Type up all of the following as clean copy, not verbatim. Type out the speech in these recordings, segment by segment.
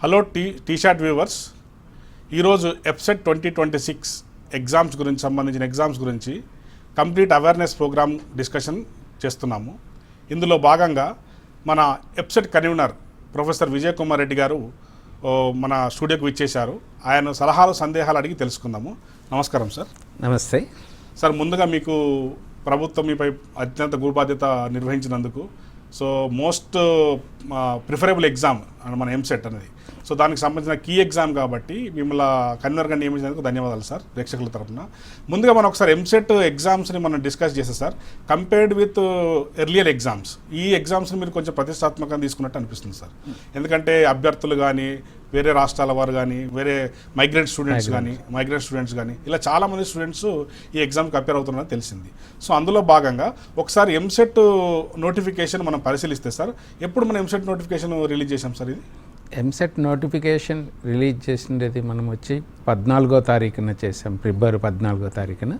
Hello టీషాట్ viewers, ఈరోజు EAPCET 2026 exams గురించి సంబంధించిన ఎగ్జామ్స్ గురించి కంప్లీట్ అవేర్నెస్ ప్రోగ్రామ్ డిస్కషన్ చేస్తున్నాము. ఇందులో భాగంగా మన ఎప్సెట్ కన్వీనర్ ప్రొఫెసర్ విజయ్ కుమార్ రెడ్డి గారు మన స్టూడియోకి విచ్చేశారు. ఆయన సలహాలు సందేహాలు అడిగి తెలుసుకుందాము. నమస్కారం సార్. నమస్తే సార్. ముందుగా మీకు ప్రభుత్వం మీపై అత్యంత గురు బాధ్యత నిర్వహించినందుకు మోస్ట్ ప్రిఫరబుల్ ఎగ్జామ్ మన ఎంసెట్ అనేది, దానికి సంబంధించిన కీ ఎగ్జామ్ కాబట్టి మిమ్మల్ని కన్వీనర్గా నియమించినందుకు ధన్యవాదాలు సార్ ప్రేక్షకుల తరఫున. ముందుగా మనం ఒకసారి ఎంసెట్ ఎగ్జామ్స్ని మనం డిస్కస్ చేస్తే sir, compared with earlier exams, ఈ ఎగ్జామ్స్ని మీరు కొంచెం ప్రతిష్టాత్మకంగా తీసుకున్నట్టు అనిపిస్తుంది సార్. ఎందుకంటే అభ్యర్థులు కానీ, వేరే రాష్ట్రాల వారు కానీ, వేరే మైగ్రెంట్ స్టూడెంట్స్ కానీ ఇలా చాలామంది స్టూడెంట్స్ ఈ ఎగ్జామ్కి అపేర్ అవుతున్నారని తెలిసింది. అందులో భాగంగా ఒకసారి ఎంసెట్ నోటిఫికేషన్ మనం పరిశీలిస్తే సార్, ఎప్పుడు మనం ఎంసెట్ నోటిఫికేషన్ రిలీజ్ చేసాం సార్? ఇది ఎంసెట్ నోటిఫికేషన్ రిలీజ్ చేసినది మనం వచ్చి 14వ తారీఖున చేసాం, ఫిబ్రవరి 14వ తారీఖున.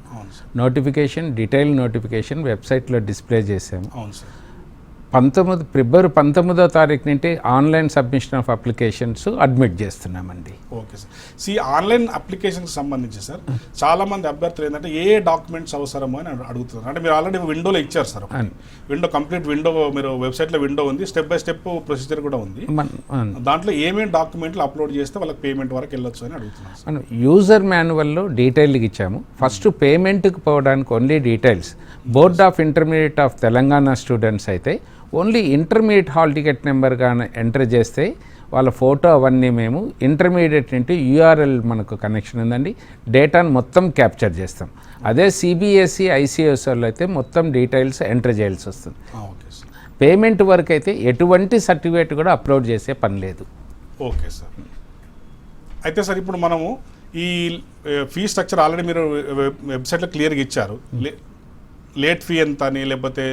నోటిఫికేషన్, డీటెయిల్ నోటిఫికేషన్ వెబ్సైట్లో డిస్ప్లే చేసాము. అవును సార్. ఫిబ్రవరి 19వ తారీఖు నుండి online submission of applications admit చేస్తున్నామండి. Okay sir. ఆన్లైన్ అప్లికేషన్కి సంబంధించి సార్, చాలామంది అభ్యర్థులు ఏంటంటే ఏ డాక్యుమెంట్స్ అవసరమో అని అడుగుతున్నారు. అంటే మీరు ఆల్రెడీ విండోలో ఇచ్చారు సార్, కంప్లీట్ విండో, మీరు వెబ్సైట్లో విండో ఉంది, స్టెప్ బై స్టెప్ ప్రొసీజర్ కూడా ఉంది. దాంట్లో ఏమేమి డాక్యుమెంట్లు అప్లోడ్ చేస్తే వాళ్ళకి పేమెంట్ వరకు వెళ్ళొచ్చు అని అడుగుతున్నారు. మనం యూజర్ మాన్యువల్లో డీటెయిల్గా ఇచ్చాము. ఫస్ట్ పేమెంట్కి పోవడానికి only details. Board of intermediate of Telangana students అయితే only intermediate hall ticket number కానీ ఎంటర్ చేస్తే వాళ్ళ ఫోటో అవన్నీ మేము ఇంటర్మీడియట్ నుండి యూఆర్ఎల్ మనకు కనెక్షన్ ఉందండి, డేటాను మొత్తం క్యాప్చర్ చేస్తాం. అదే సిబిఎస్ఈ ఐసిఎస్ వాళ్ళు అయితే మొత్తం డీటెయిల్స్ ఎంటర్ చేయాల్సి వస్తుంది. పేమెంట్ వరకు అయితే ఎటువంటి సర్టిఫికేట్ కూడా అప్లోడ్ చేసే పని లేదు. Okay sir. అయితే సార్, ఇప్పుడు మనము ఈ ఫీ స్ట్రక్చర్ ఆల్రెడీ మీరు వెబ్సైట్లో క్లియర్గా ఇచ్చారు. లేట్ ఫీ ఎంత అని, లేకపోతే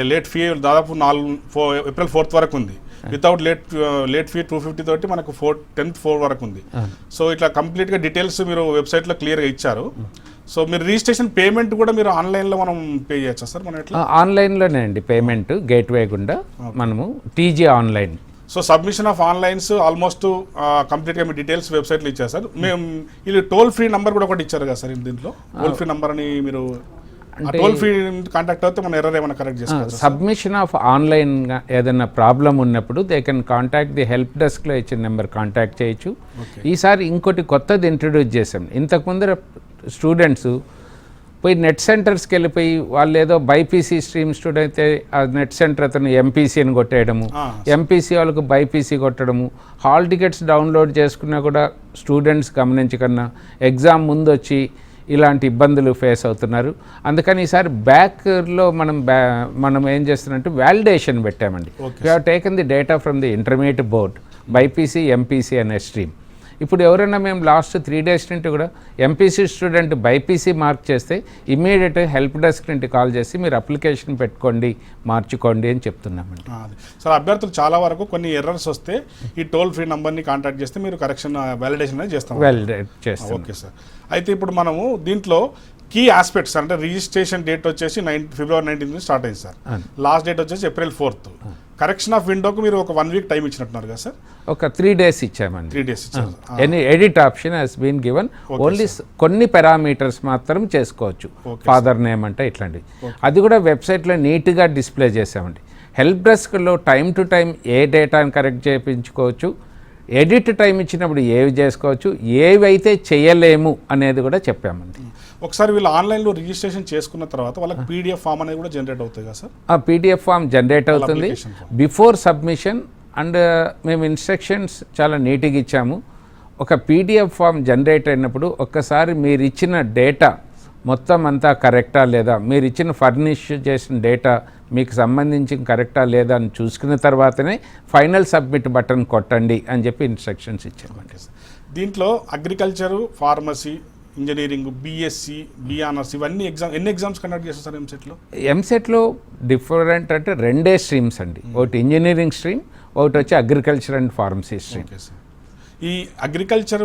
లేట్ ఫీ దాదాపు ఏప్రిల్ 4th వరకు ఉంది. వితౌట్ లేట్ ఫీ 250 తోటి మనకు 10th 4 వరకు ఉంది. ఇట్లా కంప్లీట్గా డీటెయిల్స్ మీరు వెబ్సైట్లో క్లియర్గా ఇచ్చారు. మీరు రిజిస్ట్రేషన్ పేమెంట్ కూడా మీరు ఆన్లైన్లో మనం పే చేయొచ్చా సార్? మనం ఎట్లా? ఆన్లైన్లోనే అండి పేమెంట్, గేట్వే గుండా మనము TG online. Submission of onlines almost కంప్లీట్గా మీ డీటెయిల్స్ వెబ్సైట్లో ఇచ్చారు సార్. మేము ఇది టోల్ ఫ్రీ నెంబర్ కూడా ఒకటి ఇచ్చారు కదా సార్ దీంట్లో? టోల్ ఫ్రీ నెంబర్ అని మీరు టోల్ ఫ్రీ కాంటాక్ట్ అవుతే మన ఎర్రర్ ఏమైనా కరెక్ట్ చేసుకోవచ్చు. సబ్మిషన్ ఆఫ్ ఆన్లైన్ ఏదైనా ప్రాబ్లం ఉన్నప్పుడు they can contact the help డెస్క్లో ఇచ్చిన నెంబర్ కాంటాక్ట్ చేయొచ్చు. ఈసారి ఇంకోటి కొత్తది ఇంట్రడ్యూస్ చేసాం. ఇంతకుముందర స్టూడెంట్స్ పోయి నెట్ సెంటర్స్కి వెళ్ళిపోయి వాళ్ళు ఏదో బైపీసీ స్ట్రీమ్ స్టూడెంట్ అయితే ఆ నెట్ సెంటర్ అతను ఎంపీసీని కొట్టేయడము, ఎంపీసీ వాళ్ళకు బైపీసీ కొట్టడము, హాల్ టికెట్స్ డౌన్లోడ్ చేసుకున్నా కూడా స్టూడెంట్స్ గమనించకన్నా ఎగ్జామ్ ముందు వచ్చి ఇలాంటి ఇబ్బందులు ఫేస్ అవుతున్నారు. అందుకని ఈసారి బ్యాక్లో మనం ఏం చేస్తున్నట్టు వ్యాలిడేషన్ పెట్టామండి. We have taken the data from the intermediate board, BiPC, MPC అనే స్ట్రీమ్. ఇప్పుడు ఎవరైనా మేము లాస్ట్ 3 days నుండి కూడా ఎంపీసీ స్టూడెంట్ బైపీసీ మార్క్ చేస్తే ఇమ్మీడియట్ హెల్ప్ డెస్క్ నుండి కాల్ చేసి మీరు అప్లికేషన్ పెట్టుకోండి, మార్చుకోండి అని చెప్తున్నామండి. సార్, అభ్యర్థులు చాలా వరకు కొన్ని ఎర్రర్స్ వస్తే ఈ టోల్ ఫ్రీ నెంబర్ని కాంటాక్ట్ చేస్తే మీరు కరెక్షన్ వ్యాలిడేషన్ అనేది చేస్తాం. Okay sir. అయితే ఇప్పుడు మనము దీంట్లో కీ ఆస్పెక్ట్స్ అంటే రిజిస్ట్రేషన్ డేట్ వచ్చేసి ఫిబ్రవరి 19 స్టార్ట్ అయింది సార్. లాస్ట్ డేట్ వచ్చేసి ఏప్రిల్ 4th. కరెక్షన్ ఆఫ్ విండోకి మీరు ఒక 1 week టైం ఇచ్చినట్టున్నారు కదా సార్? ఒక 3 days ఇచ్చామండి. 3 days ఇచ్చారు. Any edit option has been given. Only కొన్ని పారామీటర్స్ మాత్రం చేసుకోవచ్చు. ఫాదర్ నేమ్ అంటే ఇట్లాంటివి, అది కూడా వెబ్సైట్లో నీట్గా డిస్ప్లే చేసామండి. హెల్ప్ డెస్క్లో టైం టు టైం ఏ డేటాను కరెక్ట్ చేయించుకోవచ్చు, ఎడిట్ టైం ఇచ్చినప్పుడు ఏవి చేసుకోవచ్చు, ఏవైతే చేయలేము అనేది కూడా చెప్పామండి. ఒకసారి వీళ్ళు ఆన్లైన్లో రిజిస్ట్రేషన్ చేసుకున్న తర్వాత వాళ్ళకి పీడిఎఫ్ ఫామ్ అనేది కూడా జనరేట్ అవుతుంది కదా సార్? ఆ పీడిఎఫ్ ఫామ్ జనరేట్ అవుతుంది బిఫోర్ సబ్మిషన్. అండ్ మేము ఇన్స్ట్రక్షన్స్ చాలా నీట్గా ఇచ్చాము. ఒక పీడిఎఫ్ ఫామ్ జనరేట్ అయినప్పుడు ఒక్కసారి మీరు ఇచ్చిన డేటా మొత్తం అంతా కరెక్టా లేదా, మీరు ఇచ్చిన ఫర్నిష్ చేసిన డేటా మీకు సంబంధించి కరెక్టా లేదా అని చూసుకున్న తర్వాతనే ఫైనల్ సబ్మిట్ బటన్ కొట్టండి అని చెప్పి ఇన్స్ట్రక్షన్స్ ఇచ్చామండి. దీంట్లో అగ్రికల్చరు, ఫార్మసీ, ఇంజనీరింగ్, బీఎస్సీ, బీఆనర్స్ ఇవన్నీ ఎన్ని ఎగ్జామ్స్ కండక్ట్ చేస్తారు సార్ ఎంసెట్లో? ఎంసెట్లో డిఫరెంట్ అంటే 2 స్ట్రీమ్స్ అండి. ఒకటి ఇంజనీరింగ్ స్ట్రీమ్, ఒకటి వచ్చి అగ్రికల్చర్ అండ్ ఫార్మసీ స్ట్రీమ్. ఈ అగ్రికల్చర్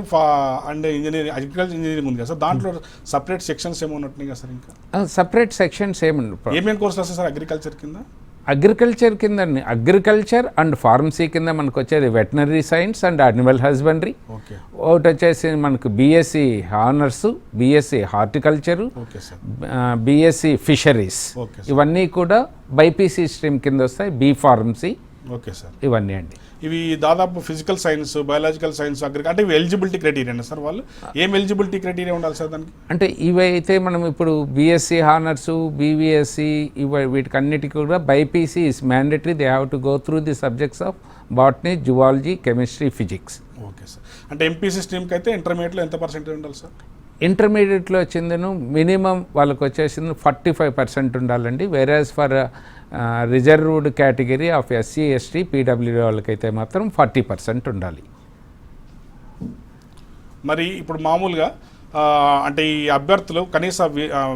అండ్ ఇంజనీరింగ్ ఉంది కదా సార్, దాంట్లో సపరేట్ సెక్షన్స్ ఏమో ఉన్నట్టున్నాయి కదా సార్? ఇంకా సపరేట్ సెక్షన్స్ ఏమన్నా ఏమేమి కోర్సులు వస్తాయి సార్ అగ్రికల్చర్ కింద? అగ్రికల్చర్ కింద అగ్రికల్చర్ అండ్ ఫార్మసీ కింద మనకు వచ్చేది veterinary science and animal husbandry. Okay ఒకటి వచ్చేసి మనకు BSc honours, BSc horticulture, okay sir. BSc fisheries, okay sir. ఇవన్నీ కూడా బైపీసీ స్ట్రీమ్ కింద వస్తాయి. B pharmacy okay sir. ఇవన్నీ అండి. ఇవి దాదాపు ఫిజికల్ సైన్స్, బయాలజికల్ సైన్స్, అంటే ఇవి ఎలిజిబిలిటీ క్రైటీరియా సార్? వాళ్ళు ఏం ఎలిజిబిలిటీ క్రైటీరియా ఉండాలి సార్ దానికి? అంటే ఇవైతే మనం ఇప్పుడు బీఎస్సీ హానర్సు, బీవీఎస్సీ వీటికన్నిటికీ కూడా BiPC is mandatory. They have to go through the subjects of botany, zoology, chemistry, physics. Okay sir. అంటే ఎంపీసీ స్ట్రీమ్కి అయితే ఇంటర్మీడియట్లో ఎంత పర్సెంటేజ్ ఉండాలి సార్? ఇంటర్మీడియట్లో వచ్చిందను మినిమం వాళ్ళకి వచ్చేసింది 45% ఉండాలండి. Whereas for reserved category of SC, ST, PWD వాళ్ళకైతే మాత్రం 40% ఉండాలి. మరి ఇప్పుడు మామూలుగా అంటే ఈ అభ్యర్థులు కనీస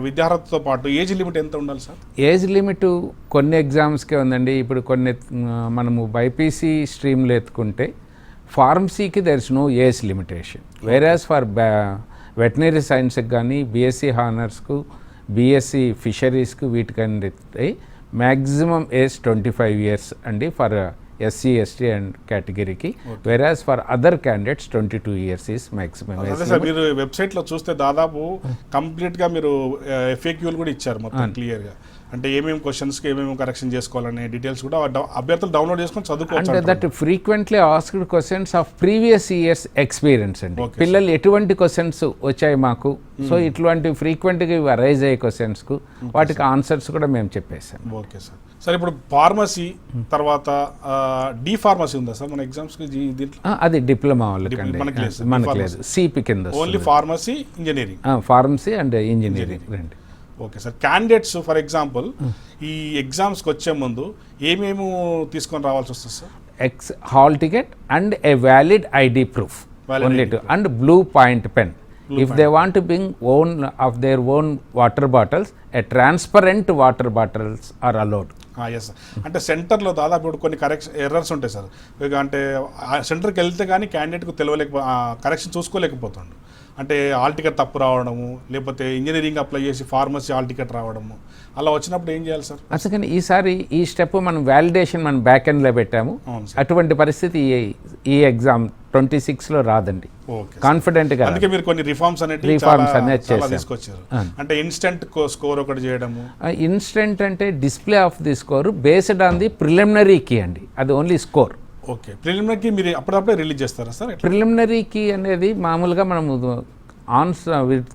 విద్యార్హతతో పాటు ఏజ్ లిమిట్ ఎంత ఉండాలి సార్? ఏజ్ లిమిట్ కొన్ని ఎగ్జామ్స్కే ఉందండి. ఇప్పుడు కొన్ని మనము బైపీసీ స్ట్రీమ్లో ఎత్తుకుంటే ఫార్మసీకి there is no age limitation. Whereas for veterinary సైన్స్కి కానీ, బీఎస్సీ హానర్స్కు, బీఎస్సీ ఫిషరీస్కు వీటికంటే మ్యాక్సిమం ఏజ్ 25 years అండి ఫర్ ఎస్సీ, ఎస్టీ అండ్ కేటగిరీకి. Whereas for other candidates 22 years is maximum. అదే సార్, మీరు వెబ్సైట్లో చూస్తే దాదాపు కంప్లీట్గా మీరు ఎఫ్ఏక్యూలు కూడా ఇచ్చారు మొత్తం క్లియర్గా. అంటే ఏమేమి క్వశ్చన్స్కి ఏమేమి కరెక్షన్ చేసుకోవాలనే డీటెయిల్స్ కూడా అభ్యర్థులు డౌన్లోడ్ చేసుకొని చదువుకోవచ్చు. అంటే that frequently asked questions of previous years experience అండి. పిల్లలు ఎటువంటి క్వశ్చన్స్ వచ్చాయి మాకు, సో ఇట్లాంటి ఫ్రీక్వెంట్గా ఇవి అరైజ్ అయ్యే క్వశ్చన్స్కు వాటికి ఆన్సర్స్ కూడా మేము చెప్పేసాం. Okay sir. సార్ ఇప్పుడు ఫార్మసీ తర్వాత డి ఫార్మసీ ఉందా సార్ మన ఎగ్జామ్స్కి దీంట్లో? అది డిప్లొమా వాళ్ళకండి, మనకు లేదు. సిపి కింద only pharmacy, engineering. Pharmacy and engineering రెండు. Okay sir. Candidates for example ఈ ఎగ్జామ్స్కి వచ్చే ముందు ఏమేమి తీసుకొని రావాల్సి వస్తుంది sir? Hall ticket and a valid ID proof only two, and blue point pen. If they want to bring own of their own water bottles, a transparent water bottles are allowed. Yes sir. అంటే సెంటర్లో దాదాపు ఇప్పుడు కొన్ని errors ఉంటాయి sir. అంటే సెంటర్కి వెళ్తే కానీ క్యాండిడేట్కు కరెక్షన్ చూసుకోలేకపోతుండు. అంటే హాల్ టికెట్ తప్పు రావడము, లేకపోతే ఇంజనీరింగ్ అప్లై చేసి ఫార్మసీ హాల్ టికెట్ రావడము, అలా వచ్చినప్పుడు ఏం చేయాలి సార్? అసలు ఈసారి ఈ స్టెప్ మనం వ్యాలిడేషన్ మనం బ్యాక్ ఎండ్లో పెట్టాము. అటువంటి పరిస్థితి ఈ ఎగ్జామ్ 26లో రాదండి. కాన్ఫిడెంట్గా. అందుకే మీరు కొన్ని రిఫార్మ్స్ అనేది తీసుకొచ్చారు. అంటే ఇన్స్టెంట్ స్కోర్ ఒకటి చేయడము. ఇన్స్టెంట్ అంటే display of the score based on the preliminary key అండి, అది only score. Okay. Preliminary key మీరు అప్పుడప్పుడే రిలీజ్ చేస్తారా సార్? ప్రిలిమినరీ కీ అనేది మామూలుగా మనము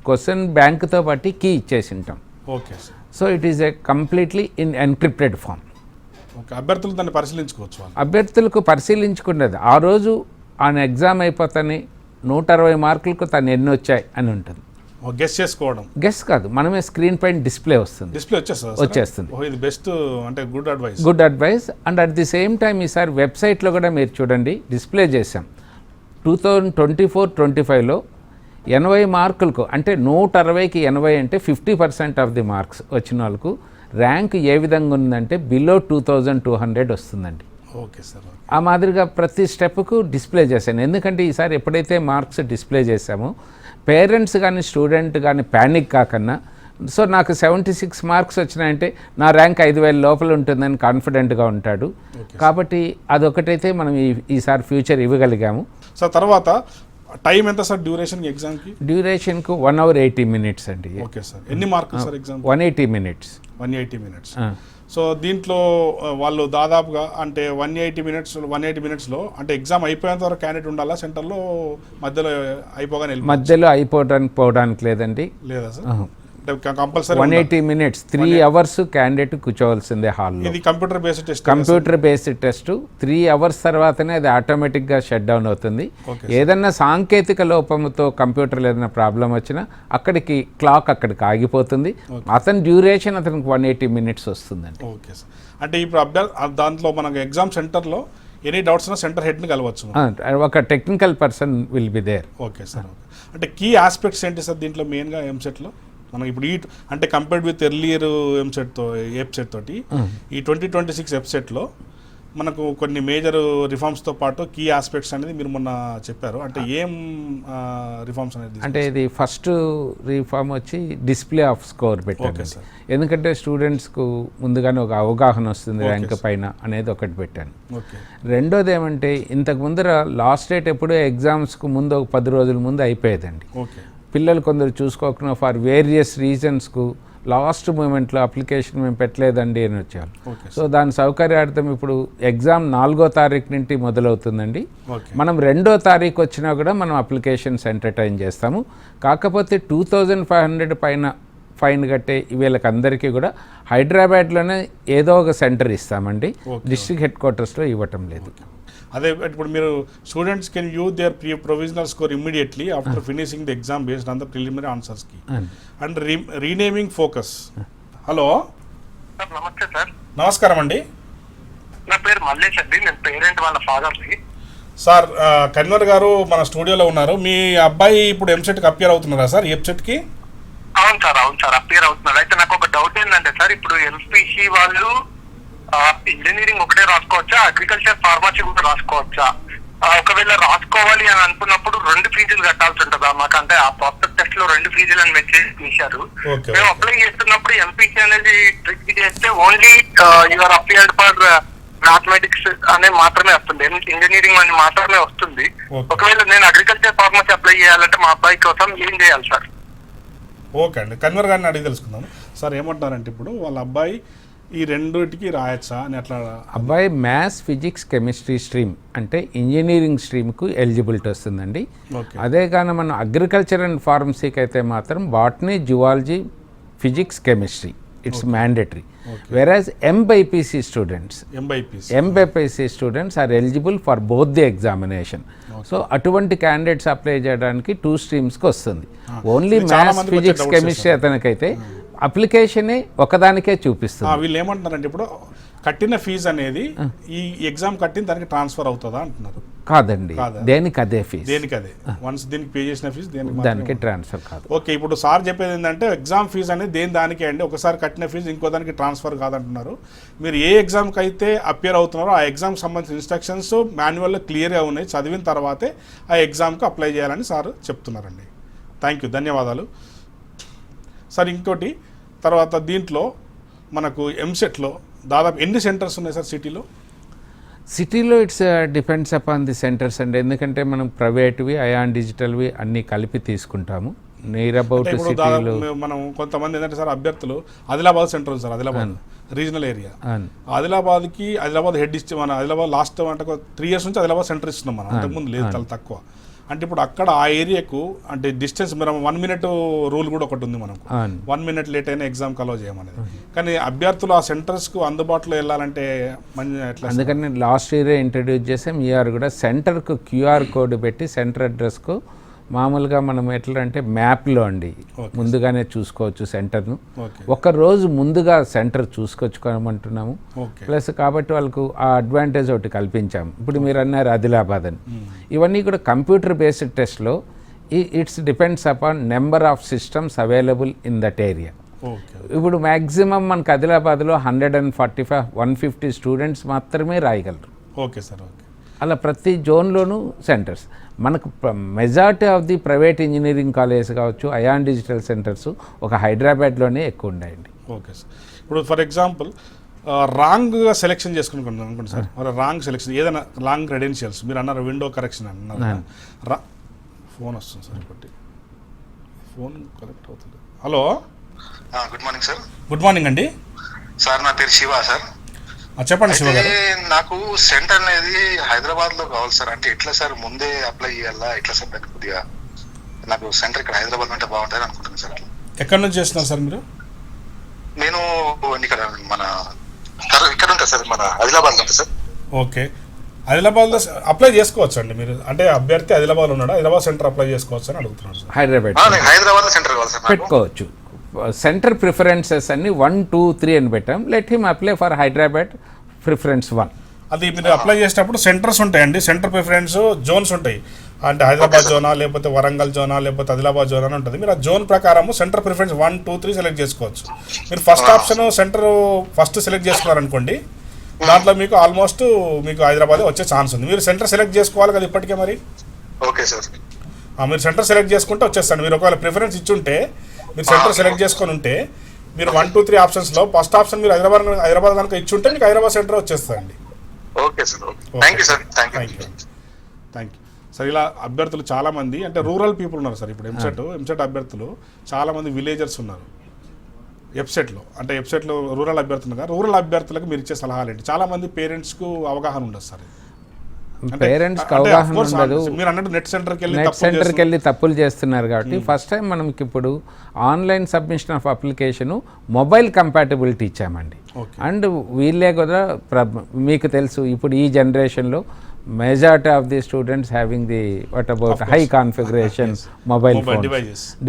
క్వశ్చన్ బ్యాంక్తో పాటు కీ ఇచ్చేసి ఉంటాం. Okay sir. So it is a completely in encrypted form. Okay. అభ్యర్థులు దాన్ని పరిశీలించుకోవచ్చు. అభ్యర్థులకు పరిశీలించుకున్నది ఆ రోజు ఆయన ఎగ్జామ్ అయిపోతానే 160 మార్కులకు తను ఎన్ని వచ్చాయి అని ఉంటుంది. గెస్ చేసుకోవడం. గెస్ కాదు, మనమే స్క్రీన్ పైన డిస్ప్లే వస్తుంది. డిస్ప్లే వచ్చేస్తుంది. ఇది బెస్ట్, అంటే good advice. And at the same time ఈసారి వెబ్సైట్లో కూడా మీరు చూడండి డిస్ప్లే చేసాం. 2024-25లో 80 మార్కులకు, అంటే 160కి 80 అంటే 50% ఆఫ్ ది మార్క్స్ వచ్చిన వాళ్ళకు ర్యాంక్ ఏ విధంగా ఉందంటే బిలో 2200 వస్తుందండి. Okay sir. ఆ మాదిరిగా ప్రతి స్టెప్కు డిస్ప్లే చేశాను. ఎందుకంటే ఈసారి ఎప్పుడైతే మార్క్స్ డిస్ప్లే చేశామో పేరెంట్స్ కానీ స్టూడెంట్ కానీ ప్యానిక్ కాకన్నా, సో నాకు 76 మార్క్స్ వచ్చినాయంటే నా ర్యాంక్ 5000 లోపల ఉంటుందని కాన్ఫిడెంట్గా ఉంటాడు. కాబట్టి అదొకటైతే మనం ఈసారి ఫ్యూచర్ ఇవ్వగలిగాము. సో తర్వాత టైం ఎంత సార్ డ్యూరేషన్ ఎగ్జామ్కి? డ్యూరేషన్కు 1 hour 80 minutes అండి. Okay sir. ఎన్ని మార్కులు sir exam? 180 minutes. 180 minutes. So దీంట్లో వాళ్ళు దాదాపుగా అంటే 180 minutesలో అంటే ఎగ్జామ్ అయిపోయేంత వరకు క్యాండిడేట్ ఉండాలా సెంటర్లో? మధ్యలో పోవడానికి లేదండి. లేదా sir? Compulsory 180 minutes 3 hours candidate కూర్చోవలసిందే హాల్లో. ఇది కంప్యూటర్ బేస్డ్ టెస్ట్ 3 hours తర్వాతనే అది ఆటోమేటిక్గా షట్ డౌన్ అవుతుంది. ఏదన్నా సాంకేతిక లోపంతో కంప్యూటర్లో ఏదైనా ప్రాబ్లం వచ్చినా అక్కడికి క్లాక్ అక్కడికి ఆగిపోతుంది. అతని డ్యూరేషన్ అతనికి 180 minutes వస్తుందండి. Okay sir. అంటే ఇప్పుడు దాంట్లో మనకు ఎగ్జామ్ సెంటర్లో ఎనీ డౌట్స్ ఉన్నా సెంటర్ హెడ్ని కలవచ్చు. ఒక technical person will be there. Okay sir. అంటే కీ ఆస్పెక్ట్స్ ఏంటి సార్ దీంట్లో మెయిన్గా ఎంసెట్లో? మనకి ఇప్పుడు అంటే కంపేర్డ్ విత్ ఎర్లియర్ వెబ్సైట్ తోటి ఈ 2026 వెబ్సైట్లో మనకు కొన్ని మేజర్ రిఫార్మ్స్తో పాటు కీ ఆస్పెక్ట్స్ అనేది మీరు మొన్న చెప్పారు. అంటే ఏం రిఫార్మ్స్ అనేది? అంటే ఇది ఫస్ట్ రిఫార్మ్ వచ్చి డిస్ప్లే ఆఫ్ స్కోర్ పెట్టాను. ఎందుకంటే స్టూడెంట్స్కు ముందుగానే ఒక అవగాహన వస్తుంది ర్యాంక్ పైన అనేది ఒకటి పెట్టాను. రెండోది ఏమంటే ఇంతకు ముందర లాస్ట్ డేట్ ఎప్పుడూ ఎగ్జామ్స్కు ముందు ఒక 10 రోజుల ముందు అయిపోయేదండి. పిల్లలు కొందరు చూసుకోకుండా ఫర్ వేరియస్ రీజన్స్కు లాస్ట్ మూమెంట్లో అప్లికేషన్ మేము పెట్టలేదండి అని వచ్చారు. సో దాని సౌకర్యార్థం ఇప్పుడు ఎగ్జామ్ 4వ తారీఖు నుండి మొదలవుతుందండి. మనం 2వ తారీఖు వచ్చినా కూడా మనం అప్లికేషన్స్ ఎంటర్టైన్ చేస్తాము. కాకపోతే 2500 పైన ఫైన్ కట్టే వీళ్ళకి అందరికీ కూడా హైదరాబాద్లోనే ఏదో ఒక సెంటర్ ఇస్తామండి. డిస్ట్రిక్ట్ హెడ్ క్వార్టర్స్లో ఇవ్వటం లేదు. అదే ఇప్పుడు మీరు students can view their provisional score immediately after finishing the exam based on the preliminary answers కి అండ్ రీనేమింగ్ ఫోకస్. హలో నమస్తే సార్. నమస్కారం అండి. నా పేరు మల్లేష్ అండి. నేను పేరెంట్ వాళ్ళ ఫాదర్ని. సార్ కన్వర్ గారు మన స్టూడియోలో ఉన్నారు. మీ అబ్బాయి ఇప్పుడు ఎంసెట్కి అపియర్ అవుతున్నారా సార్? ఎంసెట్కి? అవును సార్ అపియర్ అవుతున్నారు. అయితే నాకు ఒక డౌట్ ఏంటంటే సార్, ఇప్పుడు ఎల్పిసి వాళ్ళు ఇంజనీరింగ్ ఒకటే రాసుకోవచ్చా, అగ్రికల్చర్ ఫార్మసీ కూడా రాసుకోవచ్చా? ఒకవేళ రాసుకోవాలి అని అనుకున్నప్పుడు 2 ఫీజులు కట్టాల్సి ఉంటుందా? మాకు అంటే ఆ ప్రాస్పెక్ట్ టెస్ట్ లో 2 ఫీజులు అని మెసేజ్ తీశారు. మేము అప్లై చేస్తున్నప్పుడు ఎంపీసీ అనేది ట్రిక్ చేస్తే only your appeared for mathematics అనే మాత్రమే వస్తుంది, ఇంజనీరింగ్ అని మాత్రమే వస్తుంది. ఒకవేళ నేను అగ్రికల్చర్ ఫార్మసీ అప్లై చేయాలంటే మా అబ్బాయి కోసం ఏం చేయాలి సార్? ఓకే అండి, కన్వర్ గారిని అడిగి తెలుసుకుందాం. సార్ ఏమంటారంటే ఇప్పుడు వాళ్ళ అబ్బాయి ఈ రెండుటికి రాయచ్చా అని అట్లా? అబ్బాయి మ్యాథ్స్, ఫిజిక్స్, కెమిస్ట్రీ స్ట్రీమ్ అంటే ఇంజనీరింగ్ స్ట్రీమ్కు ఎలిజిబిలిటీ వస్తుందండి. అదే కానీ మనం అగ్రికల్చర్ అండ్ ఫార్మసీకి అయితే మాత్రం botany, zoology, physics, chemistry it's mandatory. Whereas MBiPC students are eligible for both the examination. So అటువంటి క్యాండిడేట్స్ అప్లై చేయడానికి 2 స్ట్రీమ్స్కి వస్తుంది. ఓన్లీ మ్యాథ్స్, ఫిజిక్స్, కెమిస్ట్రీ అతనికైతే అప్లికేషనే ఒకదానికే చూపిస్తుంది. వీళ్ళు ఏమంటున్నారంటే ఇప్పుడు కట్టిన ఫీజు అనేది ఈ ఎగ్జామ్ కట్టిన దానికి ట్రాన్స్ఫర్ అవుతుందా అంటున్నారు. కాదండి, దేనికి అదే ఫీజు, దేనికి అదే వన్స్ దీనికి పే చేసిన ఫీజు దానికి ట్రాన్స్ఫర్ కాదు. ఓకే, ఇప్పుడు సార్ చెప్పేది ఏంటంటే ఎగ్జామ్ ఫీజు అనేది దానికే అండి, ఒకసారి కట్టిన ఫీజు ఇంకో దానికి ట్రాన్స్ఫర్ కాదంటున్నారు. మీరు ఏ ఎగ్జామ్కి అయితే అపియర్ అవుతున్నారో ఆ ఎగ్జామ్కి సంబంధించిన ఇన్స్ట్రక్షన్స్ మాన్యువల్లో క్లియర్గా ఉన్నాయి, చదివిన తర్వాతే ఆ ఎగ్జామ్కి అప్లై చేయాలని సార్ చెప్తున్నారండి. థ్యాంక్ యూ, ధన్యవాదాలు సార్. ఇంకోటి తర్వాత దీంట్లో మనకు ఎంసెట్లో దాదాపు ఎన్ని సెంటర్స్ ఉన్నాయి సార్ సిటీలో? It's depends upon the centres అండి. ఎందుకంటే మనం ప్రైవేట్వి, అయాన్ డిజిటల్వి అన్నీ కలిపి తీసుకుంటాము. నియర్ అబౌట్ సిటీలో మనం కొంతమంది ఏంటంటే సార్ అభ్యర్థులు ఆదిలాబాద్ సెంటర్ ఉంది sir, Adilabad regional area. Adilabad head ఇచ్చి మన ఆదిలాబాద్ లాస్ట్ అంటే 3 years నుంచి ఆదిలాబాద్ సెంటర్ ఇస్తున్నాం మనం, అంతకుముందు లేదు, చాలా తక్కువ. అంటే ఇప్పుడు అక్కడ ఆ ఏరియాకు అంటే డిస్టెన్స్ మనం 1 minute రూల్ కూడా ఒకటి ఉంది మనకు, 1 minute లేట్ అయినా ఎగ్జామ్కి అలో చేయమనేది. కానీ అభ్యర్థులు ఆ సెంటర్స్కు అందుబాటులో వెళ్ళాలంటే ఎట్లా? అందుకని లాస్ట్ ఇయరే ఇంట్రడ్యూస్ చేసాం. ఈఆర్ కూడా సెంటర్కు క్యూఆర్ కోడ్ పెట్టి సెంటర్ అడ్రస్కు మామూలుగా మనం ఎట్లా అంటే మ్యాప్లో అండి ముందుగానే చూసుకోవచ్చు సెంటర్ను. రోజు ముందుగా సెంటర్ చూసుకొచ్చుకోమంటున్నాము. ప్లస్ కాబట్టి వాళ్ళకు ఆ అడ్వాంటేజ్ ఒకటి కల్పించాము. ఇప్పుడు మీరు అన్నారు ఆదిలాబాద్ అని, ఇవన్నీ కూడా కంప్యూటర్ బేస్డ్ టెస్ట్లో it's depends upon number of systems available in that area. ఇప్పుడు మ్యాక్సిమం మనకు ఆదిలాబాద్లో 150 స్టూడెంట్స్ మాత్రమే రాయగలరు. Okay sir, okay. అలా ప్రతి జోన్లోనూ సెంటర్స్ మనకు majority of the private engineering college కావచ్చు, అయాన్ డిజిటల్ సెంటర్స్ ఒక హైదరాబాద్లోనే ఎక్కువ ఉన్నాయండి. Okay sir. ఇప్పుడు ఫర్ ఎగ్జాంపుల్ రాంగ్గా సెలెక్షన్ చేసుకుని అనుకోండి సార్, రాంగ్ సెలెక్షన్ ఏదైనా రాంగ్ క్రెడెన్షియల్స్ మీరు అన్నారు, విండో కరెక్షన్ అన్నారు, ఫోన్ వస్తుంది సార్, ఇప్పటి ఫోన్ కరెక్ట్ అవుతుంది. Hello, good morning sir. Good morning అండి సార్. నా పేరు శివ సార్. చెప్పండి శివ గారు. నాకు సెంటర్ అనేది హైదరాబాద్ లో కావాలి సార్. అంటే ఎట్లా సార్, ముందే అప్లై చేయాలా ఎట్లా సార్? దానికి కొద్దిగా నాకు సెంటర్ ఇక్కడ హైదరాబాద్ అంటే బాగుంటుంది అనుకుంటున్నాను సార్. ఎక్కడి నుంచి చేస్తున్నారు సార్ మీరు? నేను ఇక్కడ మన ఇక్కడ ఉంటా సార్, మన ఆదిలాబాద్ ఉంటా సార్. ఓకే, ఆదిలాబాద్లో అప్లై చేసుకోవచ్చు అండి మీరు? అంటే అభ్యర్థి ఆదిలాబాద్ ఉన్నాడు, ఆదిలాబాద్ సెంటర్ అప్లై చేసుకోవచ్చు అని అడుగుతున్నాను సార్. హైదరాబాద్ సెంటర్ కావాలి సార్. పెట్టుకోవచ్చు. సెంటర్ ప్రిఫరెన్సెస్ అన్ని 1, 2, 3 అని పెట్టాం. Let him apply for Hyderabad preference 1. అది మీరు అప్లై చేసేటప్పుడు సెంటర్స్ ఉంటాయండి, సెంటర్ ప్రిఫరెన్స్ జోన్స్ ఉంటాయి. అంటే హైదరాబాద్ జోనా, లేకపోతే వరంగల్ జోనా, లేకపోతే ఆదిలాబాద్ జోనా అని ఉంటుంది. మీరు ఆ జోన్ ప్రకారం సెంటర్ ప్రిఫరెన్స్ 1, 2, 3 సెలెక్ట్ చేసుకోవచ్చు. మీరు first option centre first select చేసుకున్నారనుకోండి, దాంట్లో మీకు ఆల్మోస్ట్ మీకు హైదరాబాద్ వచ్చే ఛాన్స్ ఉంది. మీరు సెంటర్ సెలెక్ట్ చేసుకోవాలి కదా ఇప్పటికే మరి. Okay sir. మీరు సెంటర్ సెలెక్ట్ చేసుకుంటే వచ్చేస్తాను. మీరు ఒకవేళ ప్రిఫరెన్స్ ఇచ్చుంటే మీరు సెంటర్ సెలెక్ట్ చేసుకొని ఉంటే మీరు 1, 2, 3 ఆప్షన్స్లో ఫస్ట్ ఆప్షన్ మీరు హైదరాబాద్ కనుక ఇచ్చుంటే మీకు హైదరాబాద్ సెంటర్ వచ్చేస్తుందండి. Okay sir. Thank you sir. Thank you sir. ఇలా అభ్యర్థులు చాలామంది అంటే రూరల్ పీపుల్ ఉన్నారు సార్. ఇప్పుడు ఎంసెట్ అభ్యర్థులు చాలామంది విలేజర్స్ ఉన్నారు వెబ్సైట్లో. అంటే వెబ్సైట్లో రూరల్ అభ్యర్థులు కదా, రూరల్ అభ్యర్థులకు మీరు ఇచ్చే సలహాలు ఏంటి? చాలామంది పేరెంట్స్కు అవగాహన ఉండదు సార్. పేరెంట్స్కి అవగాహన ఉండదు. మీరు అన్నట్టు నెట్ సెంటర్కి వెళ్ళి తప్పులు చేస్తున్నారు కాబట్టి ఫస్ట్ టైం మనకి ఇప్పుడు online submission of application mobile compatibility ఇచ్చామండి. అండ్ వీళ్ళే కూడా మీకు తెలుసు ఇప్పుడు ఈ జనరేషన్లో majority of the students having the what about high configuration mobile